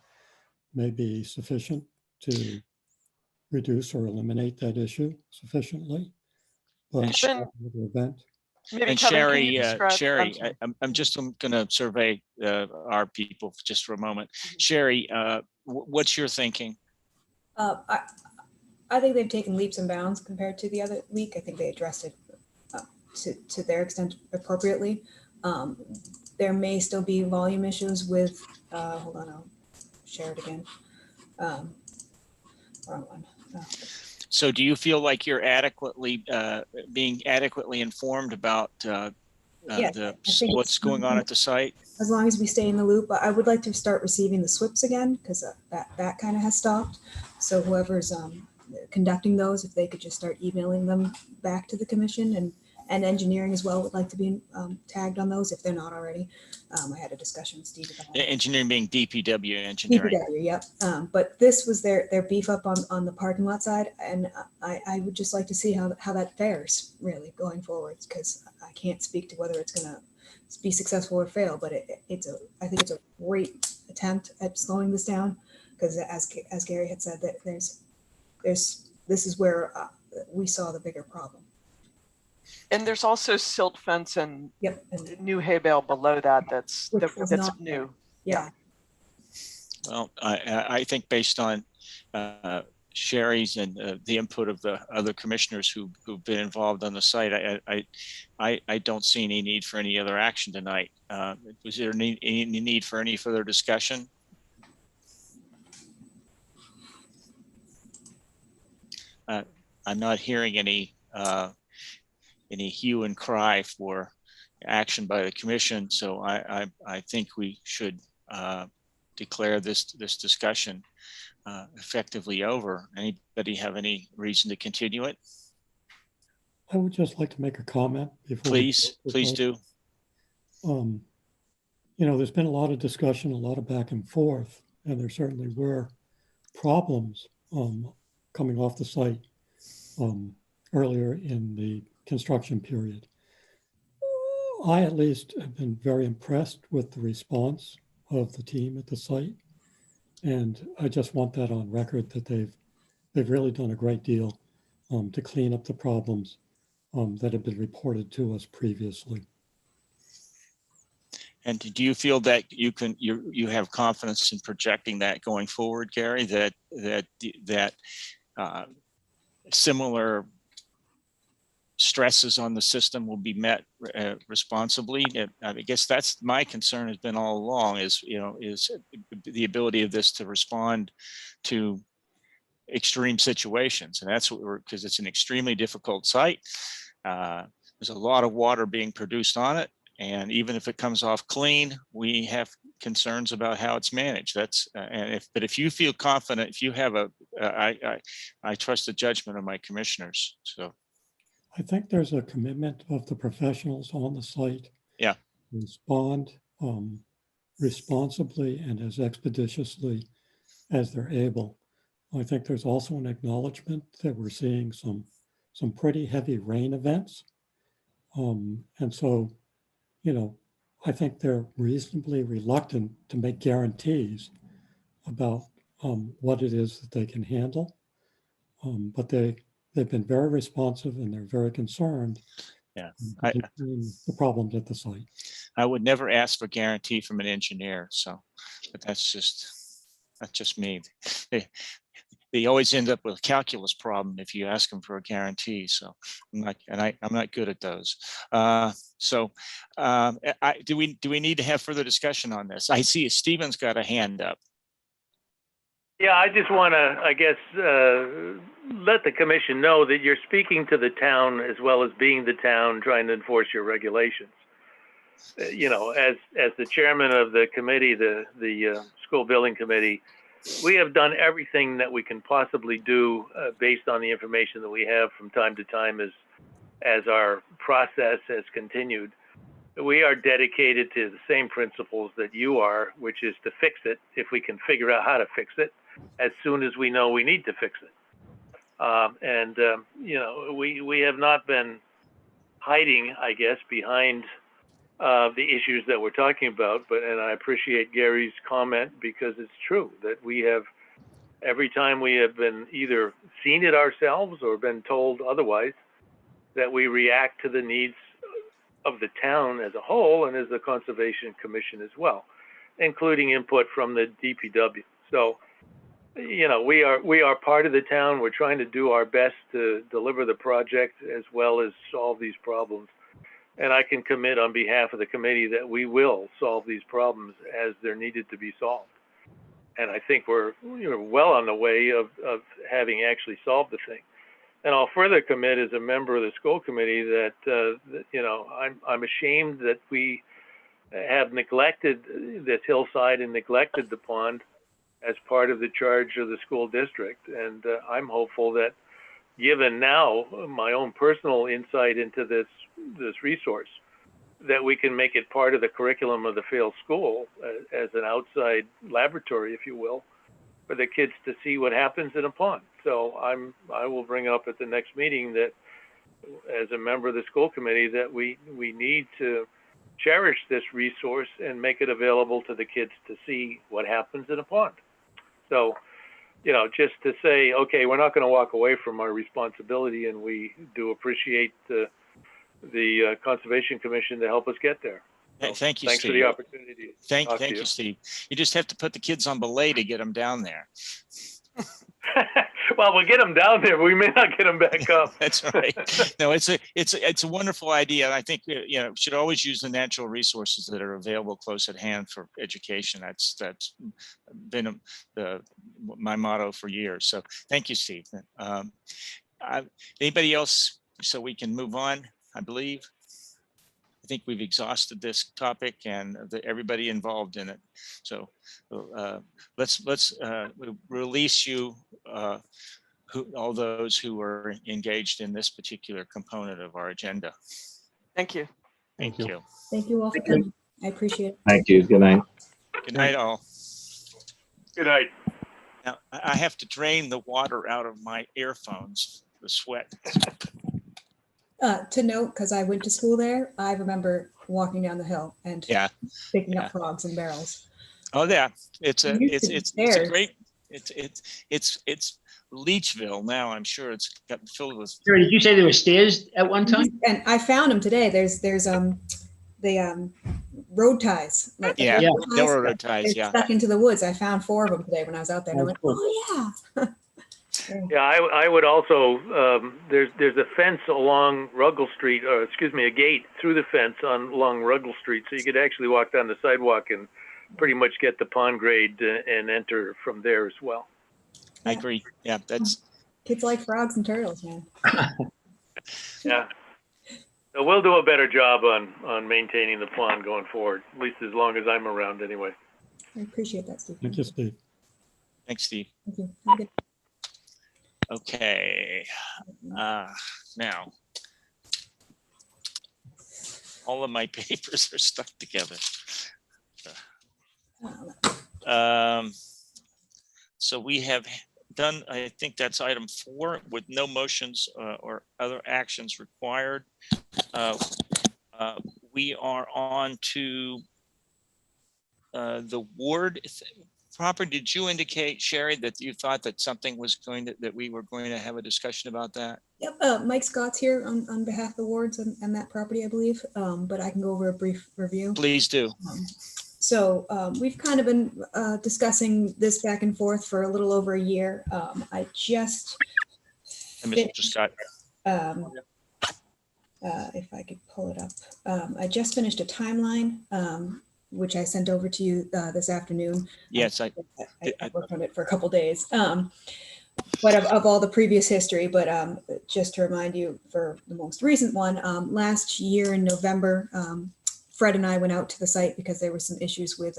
may be sufficient to reduce or eliminate that issue sufficiently. But
Kevin,
the event.
maybe
And
Kevin, can
Sherry,
you describe-
Sherry,
I'm sorry.
I'm going to survey our people just for a moment. Sherry, what's your thinking?
I think they've taken leaps and bounds compared to the other week. I think they addressed it to their extent appropriately. There may still be volume issues with, hold on, I'll share it again. wrong one.
So do you feel like you're being adequately informed about
Yeah, I think
what's going on at the site?
As long as we stay in the loop, I would like to start receiving the SWIPs again, because that kind of has stopped. So whoever's conducting those, if they could just start emailing them back to the commission, and engineering as well would like to be tagged on those if they're not already. I had a discussion with Steve about that.
Engineering being DPW engineering.
DPW, yep. But this was their beef up on the parking lot side, and I would just like to see how that fares really going forward, because I can't speak to whether it's going to be successful or fail, but I think it's a great attempt at slowing this down, because as Gary had said, that this is where we saw the bigger problem.
And there's also silt fence and
Yep. And
new hay bale below that. That's new.
Yeah.
Well, I think based on Sherry's and the input of the other commissioners who've been involved on the site, I don't see any need for any other action tonight. Was there any need for any further discussion? I'm not hearing any hue and cry for action by the commission, so I think we should declare this discussion effectively over. Anybody have any reason to continue it?
I would just like to make a comment before.
Please do.
There's been a lot of discussion, a lot of back and forth, and there certainly were problems coming off the site earlier in the construction period. I at least have been very impressed with the response of the team at the site, and I just want that on record that they've really done a great deal to clean up the problems that have been reported to us previously.
And do you feel that you have confidence in projecting that going forward, Gary, that similar stresses on the system will be met responsibly? I guess that's my concern has been all along, is the ability of this to respond to extreme situations. And that's what because it's an extremely difficult site. There's a lot of water being produced on it. And even if it comes off clean, we have concerns about how it's managed. But if you feel confident, if you have I trust the judgment of my commissioners. So
I think there's a commitment of the professionals on the site.
Yeah.
To respond responsibly and as expeditiously as they're able. I think there's also an acknowledgement that we're seeing some pretty heavy rain events. And so, I think they're reasonably reluctant to make guarantees about what it is that they can handle. But they've been very responsive and they're very concerned.
Yeah,
the problems at the site.
I would never ask for guarantee from an engineer. So, but that's just me. They always end up with a calculus problem if you ask them for a guarantee. So I'm not good at those. Do we need to have further discussion on this? I see Stephen's got a hand up.
Yeah, I just want to, I guess, let the commission know that you're speaking to the town as well as being the town trying to enforce your regulations. As the chairman of the committee, the school building committee, we have done everything that we can possibly do based on the information that we have from time to time as our process has continued. We are dedicated to the same principles that you are, which is to fix it if we can figure out how to fix it as soon as we know we need to fix it. We have not been hiding, I guess, behind the issues that we're talking about, and I appreciate Gary's comment, because it's true that we have, every time we have been either seen it ourselves or been told otherwise, that we react to the needs of the town as a whole and as the Conservation Commission as well, including input from the DPW. So, we are part of the town. We're trying to do our best to deliver the project as well as solve these problems. And I can commit on behalf of the committee that we will solve these problems as they're needed to be solved. And I think we're well on the way of having actually solved the thing. And I'll further commit as a member of the school committee that, I'm ashamed that we have neglected this hillside and neglected the pond as part of the charge of the school district. And I'm hopeful that, given now my own personal insight into this resource, that we can make it part of the curriculum of the Phil school as an outside laboratory, if you will, for the kids to see what happens in a pond. So I will bring up at the next meeting that, as a member of the school committee, that we need to cherish this resource and make it available to the kids to see what happens in a pond. So, just to say, okay, we're not going to walk away from our responsibility, and we do appreciate the Conservation Commission to help us get there. So,
Thank you,
thanks
Steve.
for the opportunity.
Thank you, Steve. You just have to put the kids on belay to get them down there.
Well, we'll get them down there, but we may not get them back up.
That's right. No, it's a wonderful idea. I think should always use the natural resources that are available close at hand for education. That's been my motto for years. So thank you, Steve. Anybody else, so we can move on? I believe. I think we've exhausted this topic and everybody involved in it. So let's release you, all those who are engaged in this particular component of our agenda.
Thank you.
Thank you.
Thank you all for coming. I appreciate it.
Thank you. Good night.
Good night, all.
Good night.
Now, I have to drain the water out of my earphones, the sweat.
To note, because I went to school there, I remember walking down the hill and picking up frogs in barrels.
Oh yeah, it's a great. It's Leachville now. I'm sure it's got filled with.
Sarah, did you say there were stairs at one time?
And I found them today. There's the road ties.
Railroad ties. Yeah,
stuck into the woods. I found 4 of them today when I was out there. And I went, oh yeah.
Yeah, I would also, there's a fence along Ruggles Street, or excuse me, a gate through the fence along Ruggles Street. So you could actually walk down the sidewalk and pretty much get the pond grade and enter from there as well.
I agree. Yeah, that's.
Kids like frogs and turtles, man.
Yeah. So we'll do a better job on maintaining the pond going forward, at least as long as I'm around anyway.
I appreciate that, Steve.
Thank you, Steve.
Thanks, Steve.
Thank you. Have a good
Okay, now all of my papers are stuck together. So we have done, I think that's item 4 with no motions or other actions required. We are on to the ward property. Did you indicate, Sherry, that you thought that something was that we were going to have a discussion about that?
Yep, Mike Scott's here on behalf of the wards and that property, I believe, but I can go over a brief review.
Please do.
So we've kind of been discussing this back and forth for a little over a year. I just finished, if I could pull it up, I just finished a timeline, which I sent over to you this afternoon.
Yes, I
worked on it for a couple days, but of all the previous history. But just to remind you, for the most recent one, last year in November, Fred and I went out to the site because there were some issues with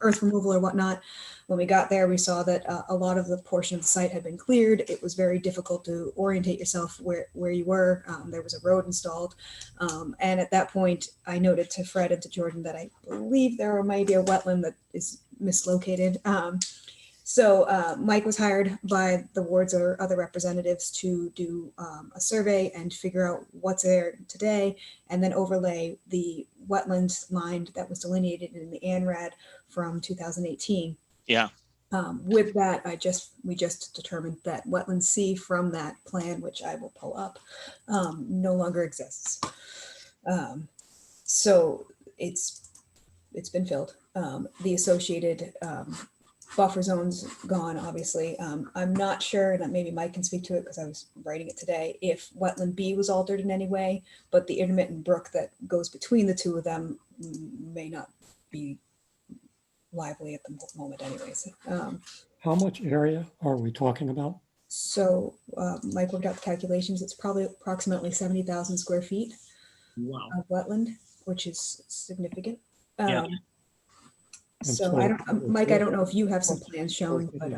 earth removal or whatnot. When we got there, we saw that a lot of the portion of the site had been cleared. It was very difficult to orientate yourself where you were. There was a road installed. And at that point, I noted to Fred and to Jordan that I believe there might be a wetland that is mislocated. So Mike was hired by the wards or other representatives to do a survey and figure out what's there today, and then overlay the wetland line that was delineated in the ANRAD from 2018.
Yeah.
With that, we just determined that wetland C from that plan, which I will pull up, no longer exists. So it's been filled. The associated buffer zone's gone, obviously. I'm not sure, and maybe Mike can speak to it because I was writing it today, if wetland B was altered in any way, but the intermittent brook that goes between the two of them may not be lively at the moment anyways.
How much area are we talking about?
So Mike worked out the calculations. It's probably approximately 70,000 square feet
Wow.
of wetland, which is significant.
Yeah.
And
So I don't, Mike, I don't know if you have some plans showing, but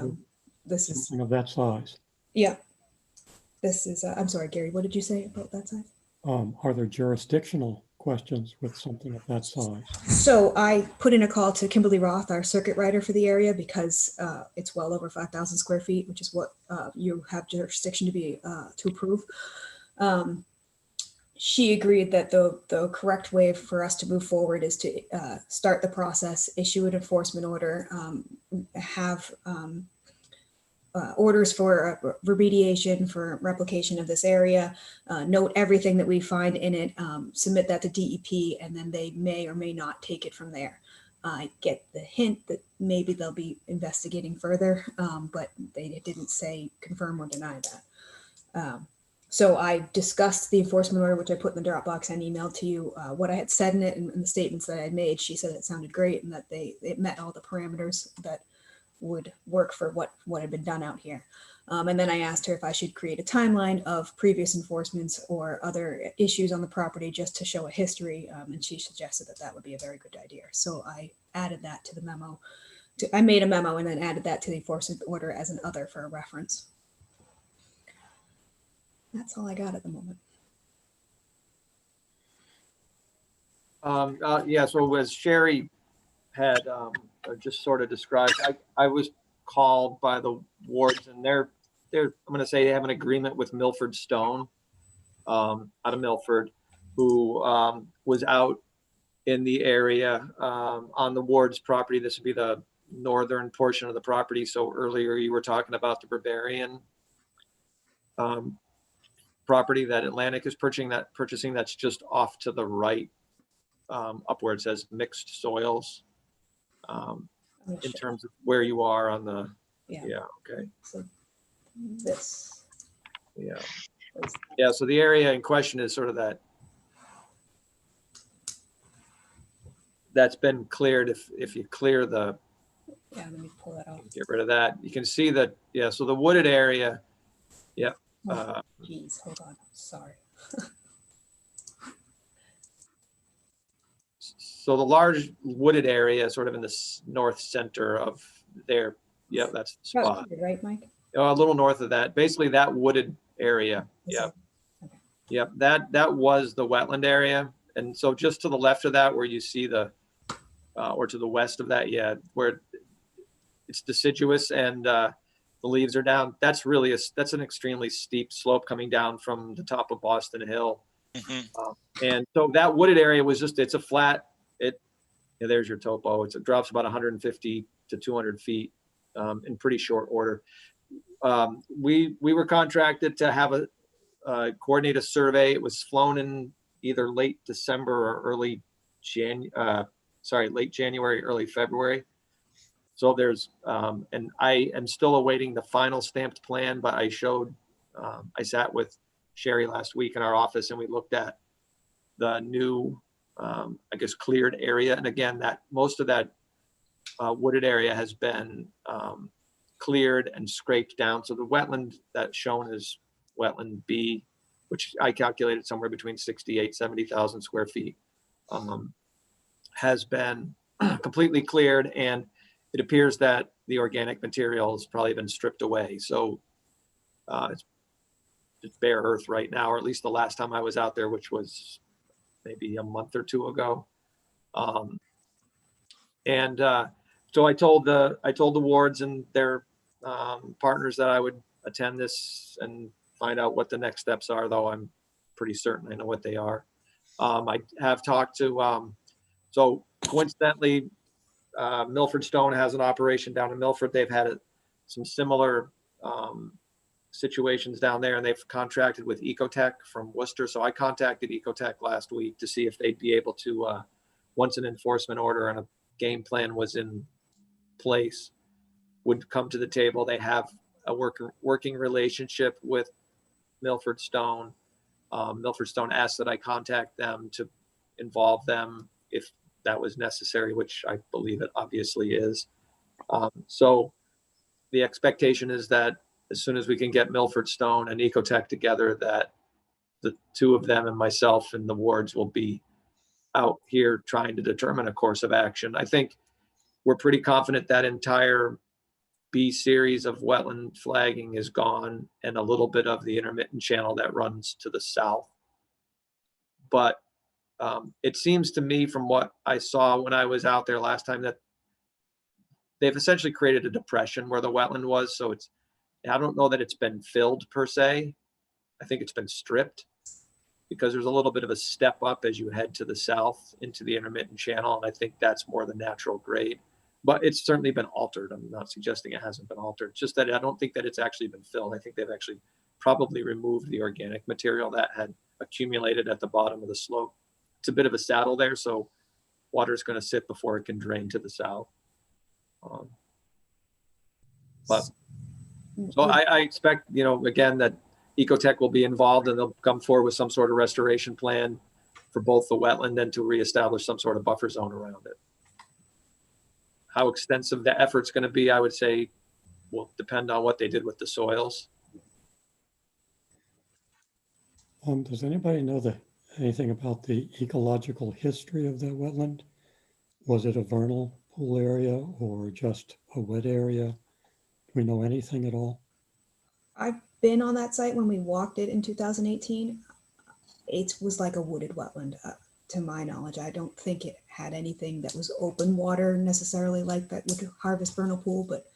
this is,
something of that size.
yeah. This is, I'm sorry, Gary, what did you say about that size?
Are there jurisdictional questions with something of that size?
So I put in a call to Kimberly Roth, our circuit rider for the area, because it's well over 5,000 square feet, which is what you have jurisdiction to be to approve. She agreed that the correct way for us to move forward is to start the process, issue an enforcement order, have orders for remediation, for replication of this area, note everything that we find in it, submit that to DEP, and then they may or may not take it from there. I get the hint that maybe they'll be investigating further, but they didn't say confirm or deny that. So I discussed the enforcement order, which I put in the Dropbox and emailed to you. What I had said in it and the statements that I had made, she said it sounded great and that it met all the parameters that would work for what had been done out here. And then I asked her if I should create a timeline of previous enforcements or other issues on the property just to show a history. And she suggested that that would be a very good idea. So I added that to the memo. I made a memo and then added that to the enforcement order as an other for a reference. That's all I got at the moment.
Yeah, so as Sherry had just sort of described, I was called by the wards, and they're I'm going to say they have an agreement with Milford Stone out of Milford, who was out in the area on the ward's property. This would be the northern portion of the property. So earlier you were talking about the Barbarian property that Atlantic is purchasing. That's just off to the right, up where it says mixed soils. In terms of where you are on the, yeah, okay.
So this.
Yeah, so the area in question is sort of that's been cleared. If you clear the,
yeah, let me pull that off.
get rid of that, you can see that, yeah, so the wooded area, yeah.
Geez, hold on, sorry.
So the large wooded area sort of in the north center of there, yeah, that's the spot.
Right, Mike?
A little north of that, basically that wooded area, yeah.
Okay.
Yep, that was the wetland area. And so just to the left of that, where you see the, or to the west of that, yeah, where it's deciduous and the leaves are down, that's really, that's an extremely steep slope coming down from the top of Boston Hill. And so that wooded area was just, it's a flat, there's your topo. It drops about 150 to 200 feet in pretty short order. We were contracted to have coordinate a survey. It was flown in either late December or late January, early February. So there's, and I am still awaiting the final stamped plan, but I sat with Sherry last week in our office and we looked at the new, I guess, cleared area. And again, that most of that wooded area has been cleared and scraped down. So the wetland that's shown is wetland B, which I calculated somewhere between 68, 70,000 square feet, has been completely cleared. And it appears that the organic material has probably been stripped away. So it's bare earth right now, or at least the last time I was out there, which was maybe a month or two ago. So I told the wards and their partners that I would attend this and find out what the next steps are, though I'm pretty certain I know what they are. I have talked to, so coincidentally, Milford Stone has an operation down in Milford. They've had some similar situations down there, and they've contracted with Ecotech from Worcester. So I contacted Ecotech last week to see if they'd be able to, once an enforcement order and a game plan was in place, would come to the table. They have a working relationship with Milford Stone. Milford Stone asked that I contact them to involve them if that was necessary, which I believe it obviously is. So the expectation is that as soon as we can get Milford Stone and Ecotech together, that the two of them and myself and the wards will be out here trying to determine a course of action. I think we're pretty confident that entire B series of wetland flagging is gone and a little bit of the intermittent channel that runs to the south. But it seems to me from what I saw when I was out there last time that they've essentially created a depression where the wetland was. So I don't know that it's been filled per se. I think it's been stripped because there's a little bit of a step up as you head to the south into the intermittent channel. And I think that's more the natural grade, but it's certainly been altered. I'm not suggesting it hasn't been altered. It's just that I don't think that it's actually been filled. I think they've actually probably removed the organic material that had accumulated at the bottom of the slope. It's a bit of a saddle there, so water is going to sit before it can drain to the south. But so I expect, again, that Ecotech will be involved and they'll come forward with some sort of restoration plan for both the wetland and to reestablish some sort of buffer zone around it. How extensive the effort's going to be, I would say, will depend on what they did with the soils.
Does anybody know anything about the ecological history of that wetland? Was it a vernal pool area or just a wet area? Do we know anything at all?
I've been on that site when we walked it in 2018. It was like a wooded wetland, to my knowledge. I don't think it had anything that was open water necessarily like that would harvest vernal pool, but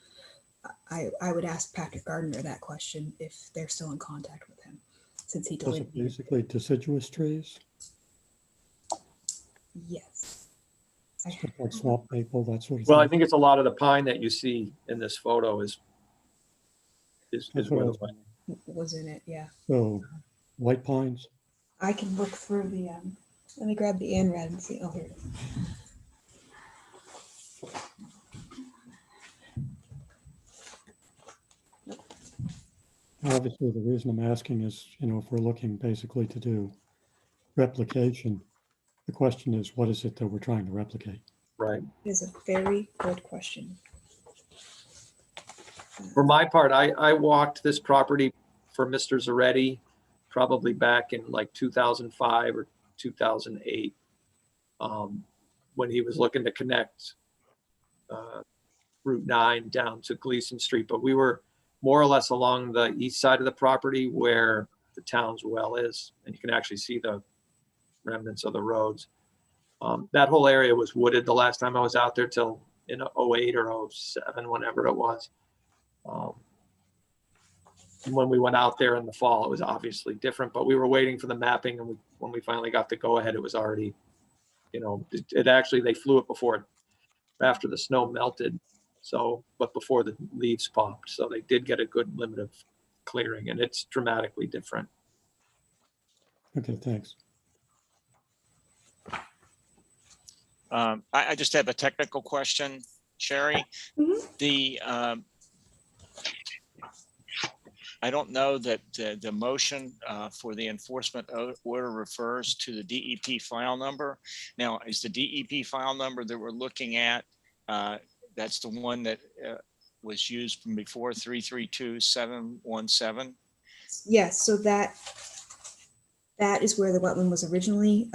I would ask Patrick Gardner that question if they're still in contact with him, since he
Was it
delineated.
basically deciduous trees?
Yes.
Stuff like swamp maple, that sort of
Well,
thing?
I think it's a lot of the pine that you see in this photo is
That's what
where
I
the
was-
Was in it, yeah.
So, white pines?
I can look through the, let me grab the ANRAD and see. Oh, here it is.
Obviously, the reason I'm asking is, if we're looking basically to do replication, the question is, what is it that we're trying to replicate?
right.
It is a very good question.
For my part, I walked this property for Mr. Zaretti probably back in like 2005 or 2008 when he was looking to connect Route 9 down to Gleason Street. But we were more or less along the east side of the property where the town's well is, and you can actually see the remnants of the roads. That whole area was wooded the last time I was out there till in 08 or 07, whenever it was. When we went out there in the fall, it was obviously different, but we were waiting for the mapping, and when we finally got the go ahead, it was already, it actually, they flew it after the snow melted. So, but before the leaves popped. So they did get a good limit of clearing, and it's dramatically different.
Okay, thanks.
I just have a technical question, Sherry.
Mhm.
I don't know that the motion for the enforcement order refers to the DEP file number. Now, is the DEP file number that we're looking at, that's the one that was used from before 332717?
Yes, so that is where the wetland was originally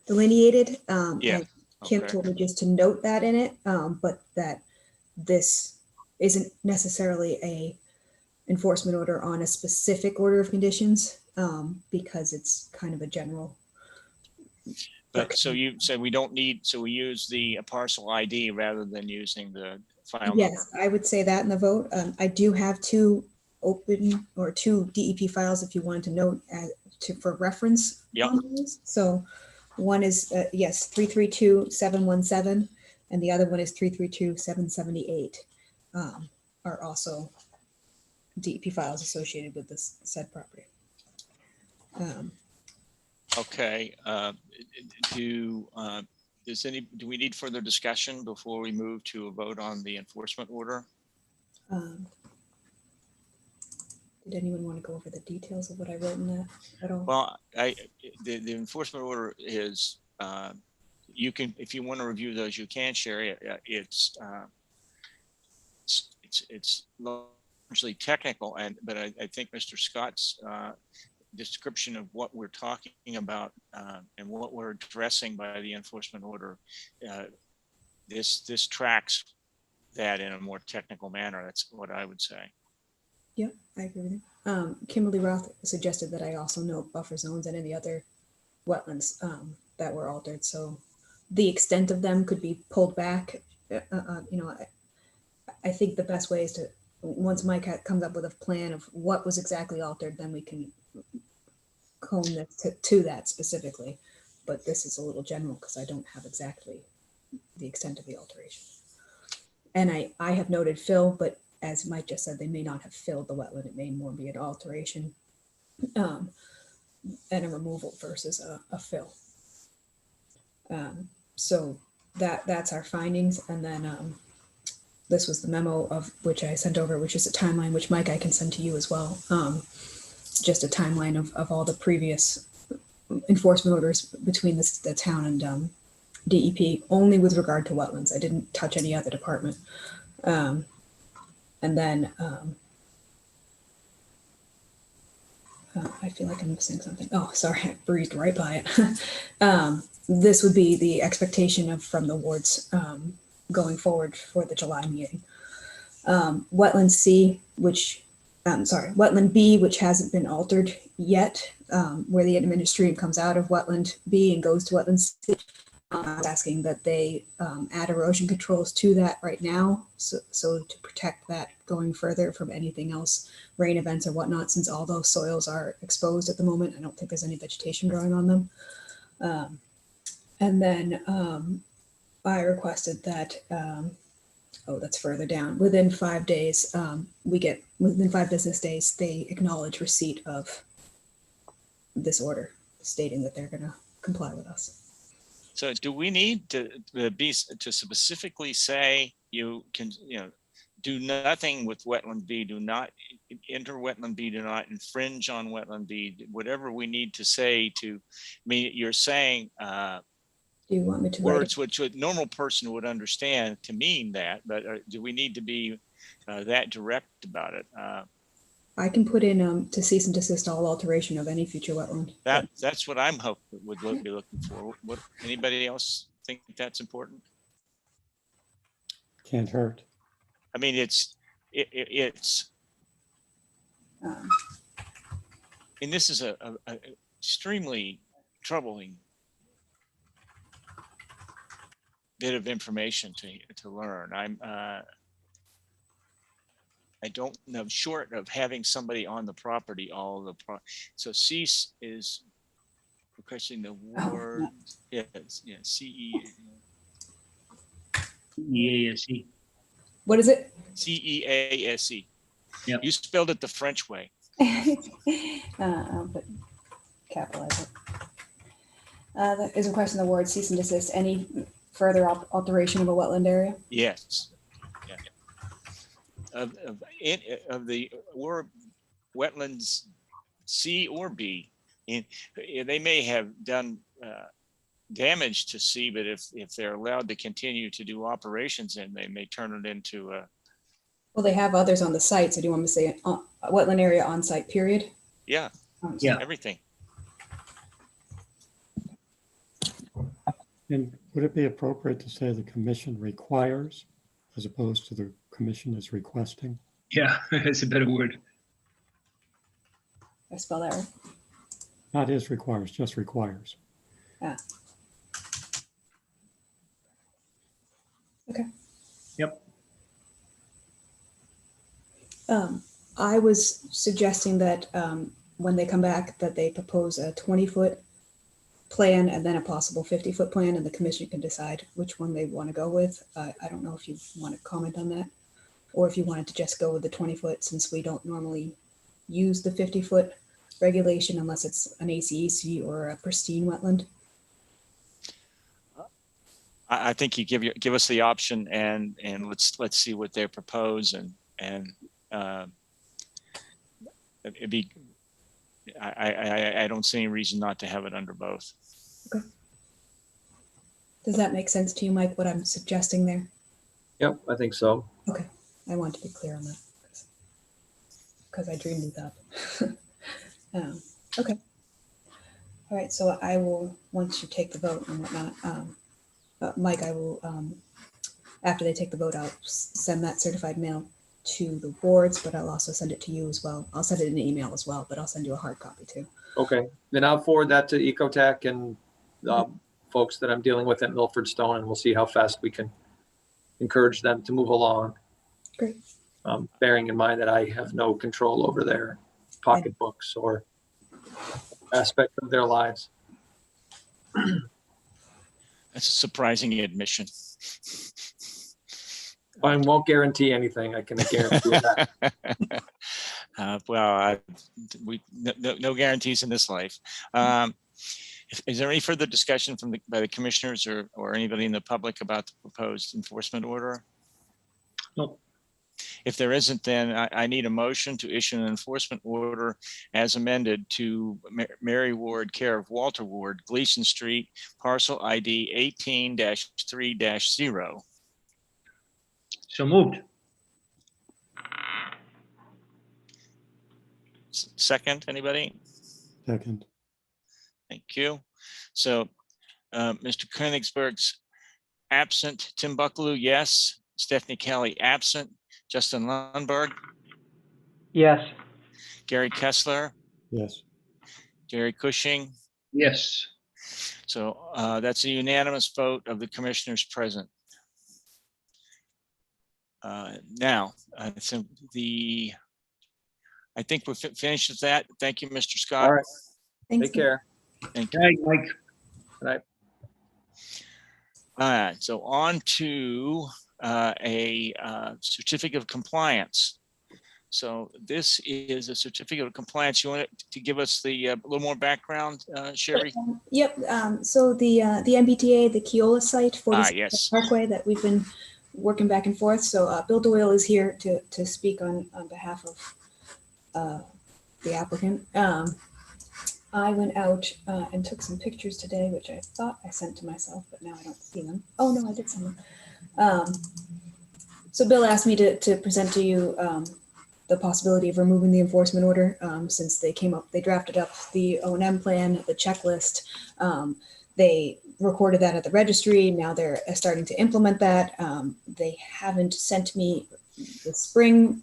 delineated.
Yeah.
And Kim
Okay.
told me just to note that in it, but that this isn't necessarily a enforcement order on a specific order of conditions, because it's kind of a general.
But so you said we don't need, so we use the parcel ID rather than using the file number.
Yes, I would say that in the vote. I do have two DEP files if you wanted to note for reference.
Yep.
On those. So one is, yes, 332717, and the other one is 332778, are also DEP files associated with this said property.
Okay. Do we need further discussion before we move to a vote on the enforcement order?
Did anyone want to go over the details of what I wrote in that at all?
Well, the enforcement order is you can, if you want to review those, you can share it. It's largely technical, but I think Mr. Scott's description of what we're talking about and what we're addressing by the enforcement order, this tracks that in a more technical manner. That's what I would say.
Yeah, I agree with you. Kimberly Roth suggested that I also note buffer zones and any other wetlands that were altered. So the extent of them could be pulled back. I think the best way is to, once Mike comes up with a plan of what was exactly altered, then we can cone this to that specifically. But this is a little general because I don't have exactly the extent of the alteration. And I have noted fill, but as Mike just said, they may not have filled the wetland. It may more be an alteration and a removal versus a fill. So that's our findings. And then this was the memo of which I sent over, which is a timeline, which Mike, I can send to you as well. Just a timeline of all the previous enforcement orders between the town and DEP, only with regard to wetlands. I didn't touch any other department. And then I feel like I'm missing something. Oh, sorry, I breezed right by it. This would be the expectation from the wards going forward for the July meeting. Wetland C, Wetland B, which hasn't been altered yet, where the administration comes out of Wetland B and goes to Wetland C. Asking that they add erosion controls to that right now, so to protect that going further from anything else, rain events or whatnot, since all those soils are exposed at the moment. I don't think there's any vegetation growing on them. And then I requested that, that's further down, within 5 days, within 5 business days, they acknowledge receipt of this order stating that they're gonna comply with us.
So do we need to specifically say you can, do nothing with wetland B, do not enter wetland B, do not infringe on wetland B, whatever we need to say to, I mean, you're saying
do you want me to
words which a normal person would understand to mean that, but do we need to be that direct about it?
I can put in to cease and desist all alteration of any future wetland.
That's what I'm hoping be looking for. What anybody else think that's important?
Can't hurt.
I mean, it's and this is a extremely troubling bit of information to learn. I don't know, short of having somebody on the property, so cease is requesting the word. CEASE.
EASE.
What is it?
CEASE.
Yep.
You spelled it the French way.
I'll capitalize it. That is requesting the word cease and desist any further alteration of a wetland area.
Yes. Of the wetlands C or B, they may have done damage to C, but if they're allowed to continue to do operations, and they may turn it into a.
Well, they have others on the site, so do you want me to say a wetland area on site? Period.
Yeah.
Yeah.
Everything.
And would it be appropriate to say the commission requires, as opposed to the commission is requesting?
Yeah, that's a better word.
I spell that right?
Not is requires, just requires.
Ah. Okay.
Yep.
I was suggesting that when they come back, that they propose a 20-foot plan and then a possible 50-foot plan, and the commission can decide which one they want to go with. I don't know if you want to comment on that, or if you wanted to just go with the 20-foot, since we don't normally use the 50-foot regulation unless it's an ACEC or a pristine wetland.
I think you give us the option, and let's see what they propose, and it'd be. I don't see any reason not to have it under both.
Okay. Does that make sense to you, Mike, what I'm suggesting there?
Yep, I think so.
Okay, I want to be clear on that because I dreamed it up. Okay. All right, so I will, once you take the vote and whatnot, Mike, I will, after they take the vote, I'll send that certified mail to the wards, but I'll also send it to you as well. I'll send it in an email as well, but I'll send you a hard copy too.
Okay, then I'll forward that to Ecotech and folks that I'm dealing with at Milford Stone, and we'll see how fast we can encourage them to move along.
Great.
Bearing in mind that I have no control over their pocketbooks or aspect of their lives.
That's a surprising admission.
I won't guarantee anything. I can guarantee that.
Well, no guarantees in this life. Is there any further discussion by the commissioners or anybody in the public about the proposed enforcement order?
Nope.
If there isn't, then I need a motion to issue an enforcement order as amended to Mary Ward, care of Walter Ward, Gleason Street, parcel ID 18-3-0.
So moved.
Second, anybody?
Second.
Thank you. So Mr. Königsberg's absent. Tim Bucklew, yes. Stephanie Kelly, absent. Justin Lundberg,
Yes.
Gary Kessler,
Yes.
Jerry Cushing.
Yes.
So that's a unanimous vote of the commissioners present. Now, so I think we're finished with that. Thank you, Mr. Scott.
All right.
Thanks.
Take care.
Thank you.
Hey, Mike.
Good night.
All right, so on to a certificate of compliance. So this is a certificate of compliance. You want to give us the a little more background, Sherry?
Yep. So the MBTA, the Keola site, 46
yes.
Parkway, that we've been working back and forth. So Bill Doyle is here to speak on behalf of the applicant. I went out and took some pictures today, which I thought I sent to myself, but now I don't see them. Oh no, I did send them. So Bill asked me to present to you the possibility of removing the enforcement order since they drafted up the O&M plan, the checklist. They recorded that at the registry. Now they're starting to implement that. They haven't sent me the spring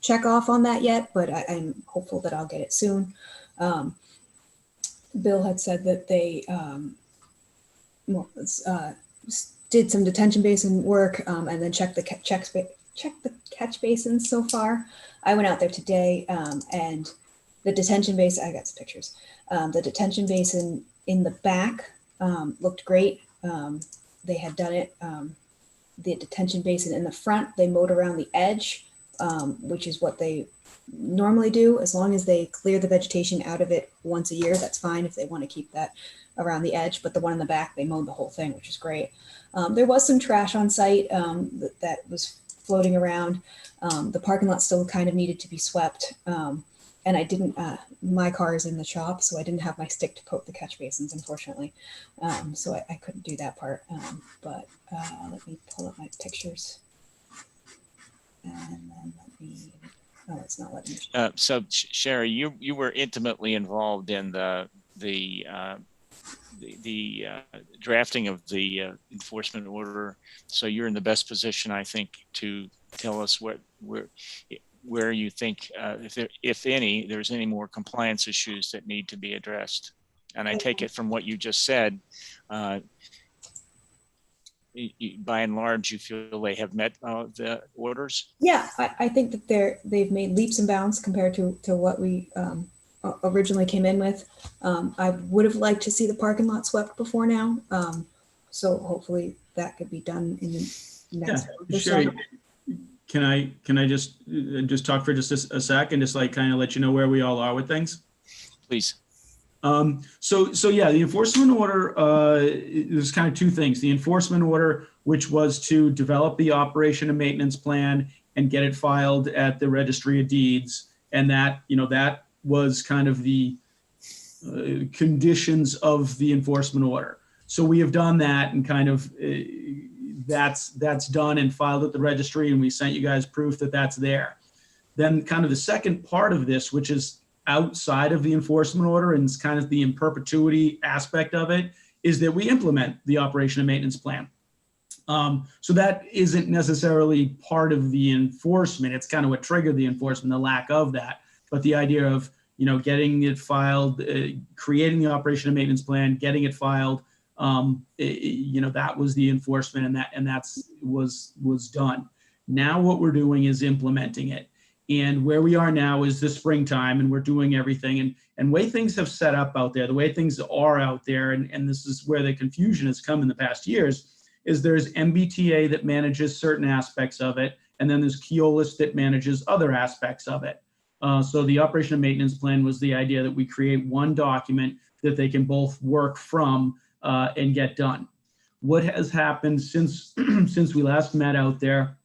check off on that yet, but I'm hopeful that I'll get it soon. Bill had said that they did some detention basin work and then checked the catch basins so far. I went out there today and the detention basin, I got some pictures. The detention basin in the back looked great. They had done it. The detention basin in the front, they mowed around the edge, which is what they normally do. As long as they clear the vegetation out of it once a year, that's fine if they want to keep that around the edge. But the one in the back, they mowed the whole thing, which is great. There was some trash on site that was floating around. The parking lot still kind of needed to be swept. And I didn't, my car is in the shop, so I didn't have my stick to poke the catch basins, unfortunately. So I couldn't do that part. But let me pull up my pictures. And then let me, oh, it's not letting me.
So Sherry, you were intimately involved in the drafting of the enforcement order. So you're in the best position, I think, to tell us where you think, if any, there's any more compliance issues that need to be addressed. And I take it from what you just said, by and large, you feel they have met the orders?
Yeah, I think that they've made leaps and bounds compared to what we originally came in with. I would have liked to see the parking lot swept before now. So hopefully that could be done in the next.
Yeah, Sherry, can I just talk for just a sec and just like kind of let you know where we all are with things?
Please.
So yeah, the enforcement order, there's kind of two things. The enforcement order, which was to develop the operation and maintenance plan and get it filed at the Registry of Deeds. And that, that was kind of the conditions of the enforcement order. So we have done that, and kind of that's done and filed at the registry, and we sent you guys proof that that's there. Then kind of the second part of this, which is outside of the enforcement order and it's kind of the in perpetuity aspect of it, is that we implement the operation and maintenance plan. So that isn't necessarily part of the enforcement. It's kind of what triggered the enforcement, the lack of that. But the idea of, you know, getting it filed, creating the operation and maintenance plan, getting it filed, you know, that was the enforcement, and that's was done. Now what we're doing is implementing it. And where we are now is the springtime, and we're doing everything. And way things have set up out there, the way things are out there, and this is where the confusion has come in the past years, is there's MBTA that manages certain aspects of it, and then there's Keolis that manages other aspects of it. So the operation and maintenance plan was the idea that we create one document that they can both work from and get done. What has happened since since we last met out there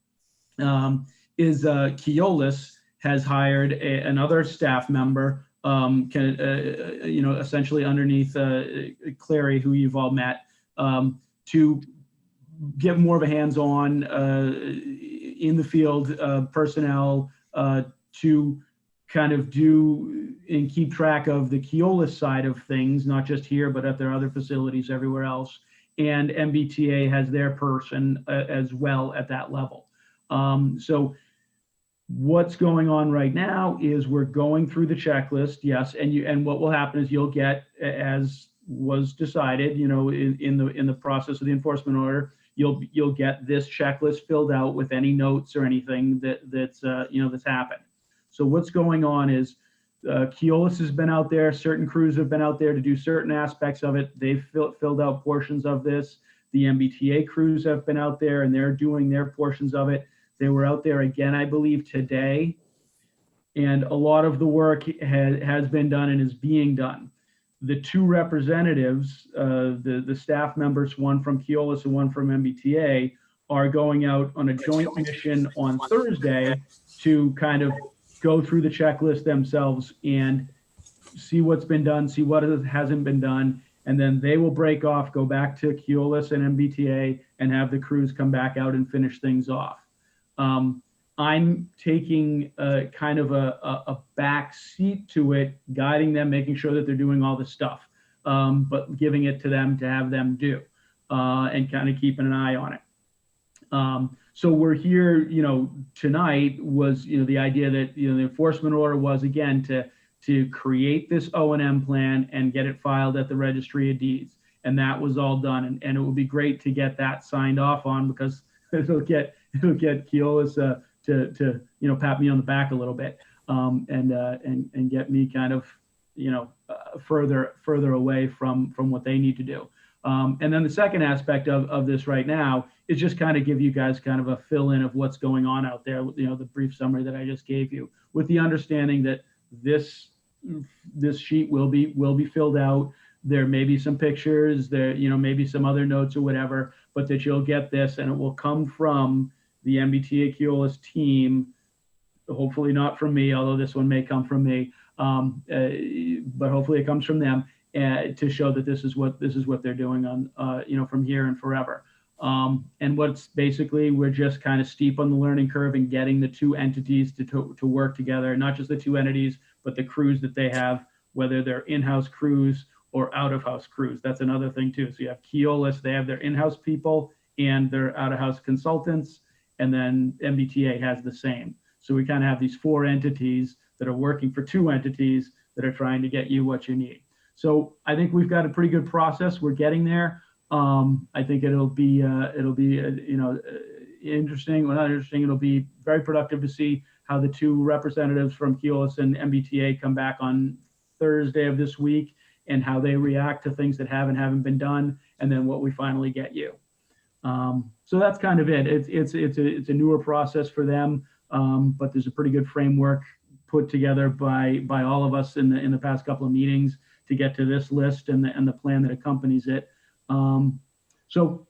is Keolis has hired another staff member, you know, essentially underneath Clary, who you've all met, to get more of a hands-on in the field personnel to kind of do and keep track of the Keolis side of things, not just here, but at their other facilities everywhere else. And MBTA has their person as well at that level. So what's going on right now is we're going through the checklist, yes, and what will happen is you'll get, as was decided, you know, in the process of the enforcement order, you'll get this checklist filled out with any notes or anything that's you know, that's happened. So what's going on is Keolis has been out there, certain crews have been out there to do certain aspects of it. They've filled out portions of this. The MBTA crews have been out there and they're doing their portions of it. They were out there again, I believe, today. And a lot of the work has been done and is being done. The two representatives, the staff members, one from Keolis and one from MBTA, are going out on a joint mission on Thursday to kind of go through the checklist themselves and see what's been done, see what hasn't been done, and then they will break off, go back to Keolis and MBTA, and have the crews come back out and finish things off. I'm taking kind of a back seat to it, guiding them, making sure that they're doing all the stuff, but giving it to them to have them do, and kind of keeping an eye on it. So we're here, you know, tonight was, you know, the idea that, you know, the enforcement order was, again, to create this O&M plan and get it filed at the Registry of Deeds. And that was all done. And it would be great to get that signed off on, because it'll get Keolis to you know, pat me on the back a little bit, and get me kind of, you know, further away from what they need to do. And then the second aspect of this right now is just kind of give you guys kind of a fill in of what's going on out there, you know, the brief summary that I just gave you, with the understanding that this sheet will be filled out. There may be some pictures, there, you know, maybe some other notes or whatever, but that you'll get this, and it will come from the MBTA Keolis team, hopefully not from me, although this one may come from me, but hopefully it comes from them, to show that this is what they're doing on, you know, from here and forever. And what's basically, we're just kind of steep on the learning curve and getting the two entities to work together, not just the two entities, but the crews that they have, whether they're in-house crews or out-of-house crews. That's another thing too. So you have Keolis, they have their in-house people and their out-of-house consultants, and then MBTA has the same. So we kind of have these four entities that are working for two entities that are trying to get you what you need. So I think we've got a pretty good process. We're getting there. I think it'll be you know, interesting. Well, not interesting. It'll be very productive to see how the two representatives from Keolis and MBTA come back on Thursday of this week, and how they react to things that haven't been done, and then what we finally get you. So that's kind of it. It's a newer process for them, but there's a pretty good framework put together by all of us in the past couple of meetings to get to this list and the plan that accompanies it. So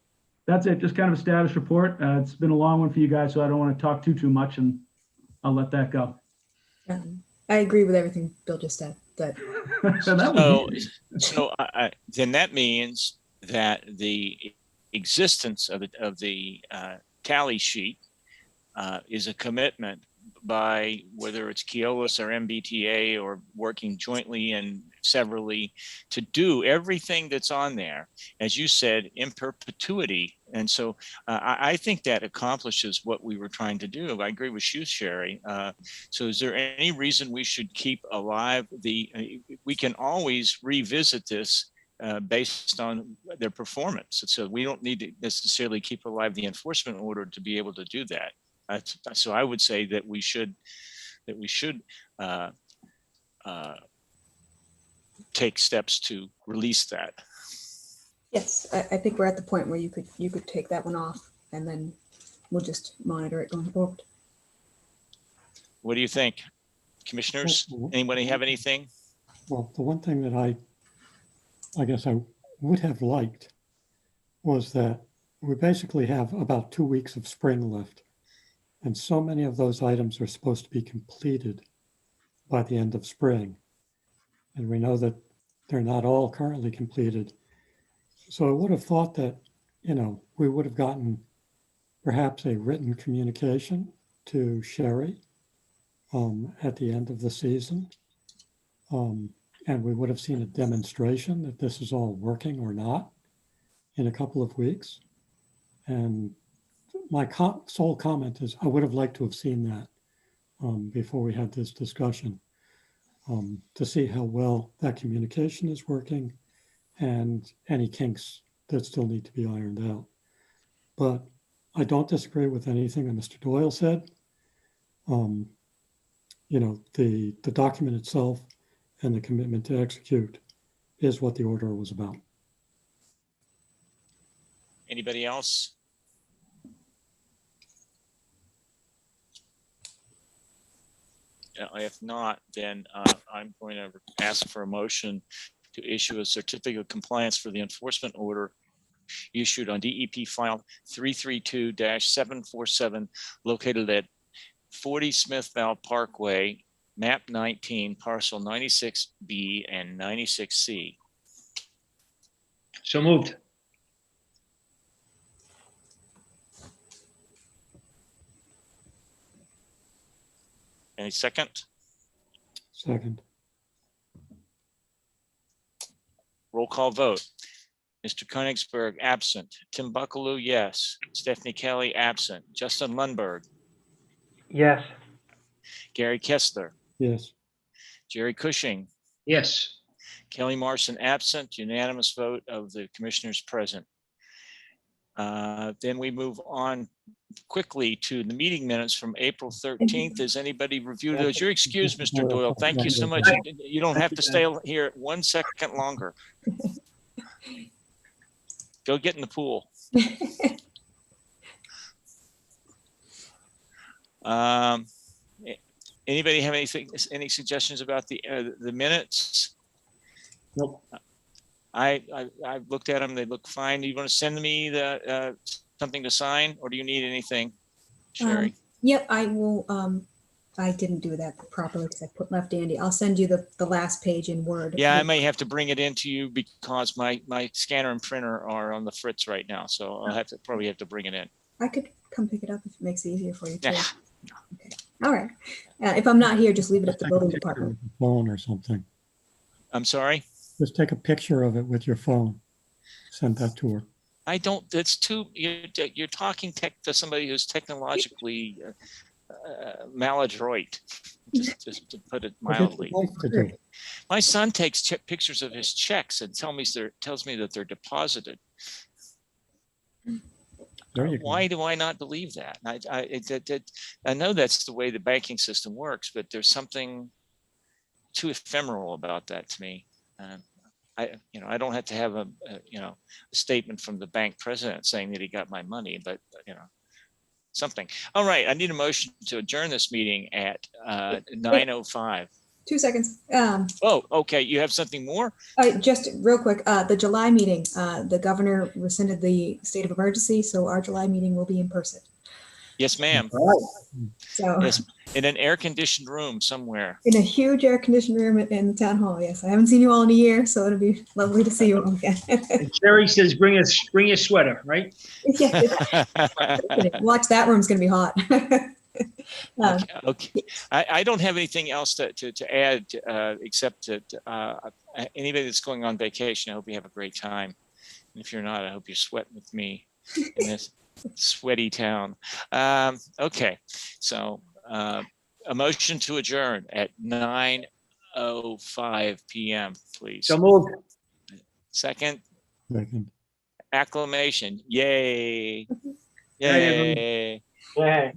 that's it. Just kind of a status report. It's been a long one for you guys, so I don't want to talk too much, and I'll let that go.
I agree with everything Bill just said. That
So then that means that the existence of the tally sheet is a commitment by whether it's Keolis or MBTA or working jointly and severally to do everything that's on there, as you said, in perpetuity. And so I think that accomplishes what we were trying to do. I agree with you, Sherry. So is there any reason we should keep alive we can always revisit this based on their performance. So we don't need to necessarily keep alive the enforcement order to be able to do that. So I would say that we should take steps to release that.
Yes, I think we're at the point where you could take that one off, and then we'll just monitor it going forward.
What do you think, commissioners? Anybody have anything?
Well, the one thing that I guess I would have liked was that we basically have about 2 weeks of spring left. And so many of those items are supposed to be completed by the end of spring. And we know that they're not all currently completed. So I would have thought that, we would have gotten perhaps a written communication to Sherry at the end of the season. And we would have seen a demonstration that this is all working or not in a couple of weeks. And my sole comment is I would have liked to have seen that before we had this discussion to see how well that communication is working and any kinks that still need to be ironed out. But I don't disagree with anything that Mr. Doyle said. The document itself and the commitment to execute is what the order was about.
Anybody else? If not, then I'm going to ask for a motion to issue a certificate of compliance for the enforcement order issued on DEP file 332-747 located at 40 Smithville Parkway, map 19, parcel 96B and 96C.
So moved.
Any second?
Second.
Roll call vote. Mr. Koenigsberg, absent. Tim Buckaloo, yes. Stephanie Kelly, absent. Justin Lundberg.
Yes.
Gary Kessler.
Yes.
Jerry Cushing.
Yes.
Kelly Marson, absent. Unanimous vote of the commissioners present. Then we move on quickly to the meeting minutes from April 13th. Has anybody reviewed those? You're excused, Mr. Doyle. Thank you so much. You don't have to stay here 1 second longer. Go get in the pool. Anybody have any suggestions about the minutes?
Nope.
I looked at them. They look fine. Do you want to send me the something to sign, or do you need anything, Sherry?
Yep, I will. I didn't do that properly because I left Andy. I'll send you the last page in Word.
Yeah, I may have to bring it into you because my scanner and printer are on the fritz right now, so I'll probably have to bring it in.
I could come pick it up if it makes it easier for you too.
Yeah.
Okay. All right. If I'm not here, just leave it at the building department.
Phone or something.
I'm sorry?
Just take a picture of it with your phone. Send that to her.
I don't. That's too. You're talking to somebody who's technologically maladroit, just to put it mildly. My son takes pictures of his checks and tells me that they're deposited. Why do I not believe that? I know that's the way the banking system works, but there's something too ephemeral about that to me. I don't have to have a statement from the bank president saying that he got my money, but something. All right, I need a motion to adjourn this meeting at 9:05.
2 seconds.
Oh, okay. You have something more?
Just real quick, the July meeting, the governor rescinded the state of emergency, so our July meeting will be in person.
Yes, ma'am.
All right.
So
Yes, in an air-conditioned room somewhere.
in a huge air-conditioned room in the town hall. Yes, I haven't seen you all in a year, so it'll be lovely to see you all again.
And Sherry says, bring your sweater, right?
Yeah, watch, that room's gonna be hot.
Okay. I don't have anything else to add, except that anybody that's going on vacation, I hope you have a great time. And if you're not, I hope you're sweating with me in this sweaty town. Okay, so a motion to adjourn at 9:05 p.m., please.
So moved.
Second,
Second.
acclamation. Yay.
Night, everyone.
Yay.
Yay.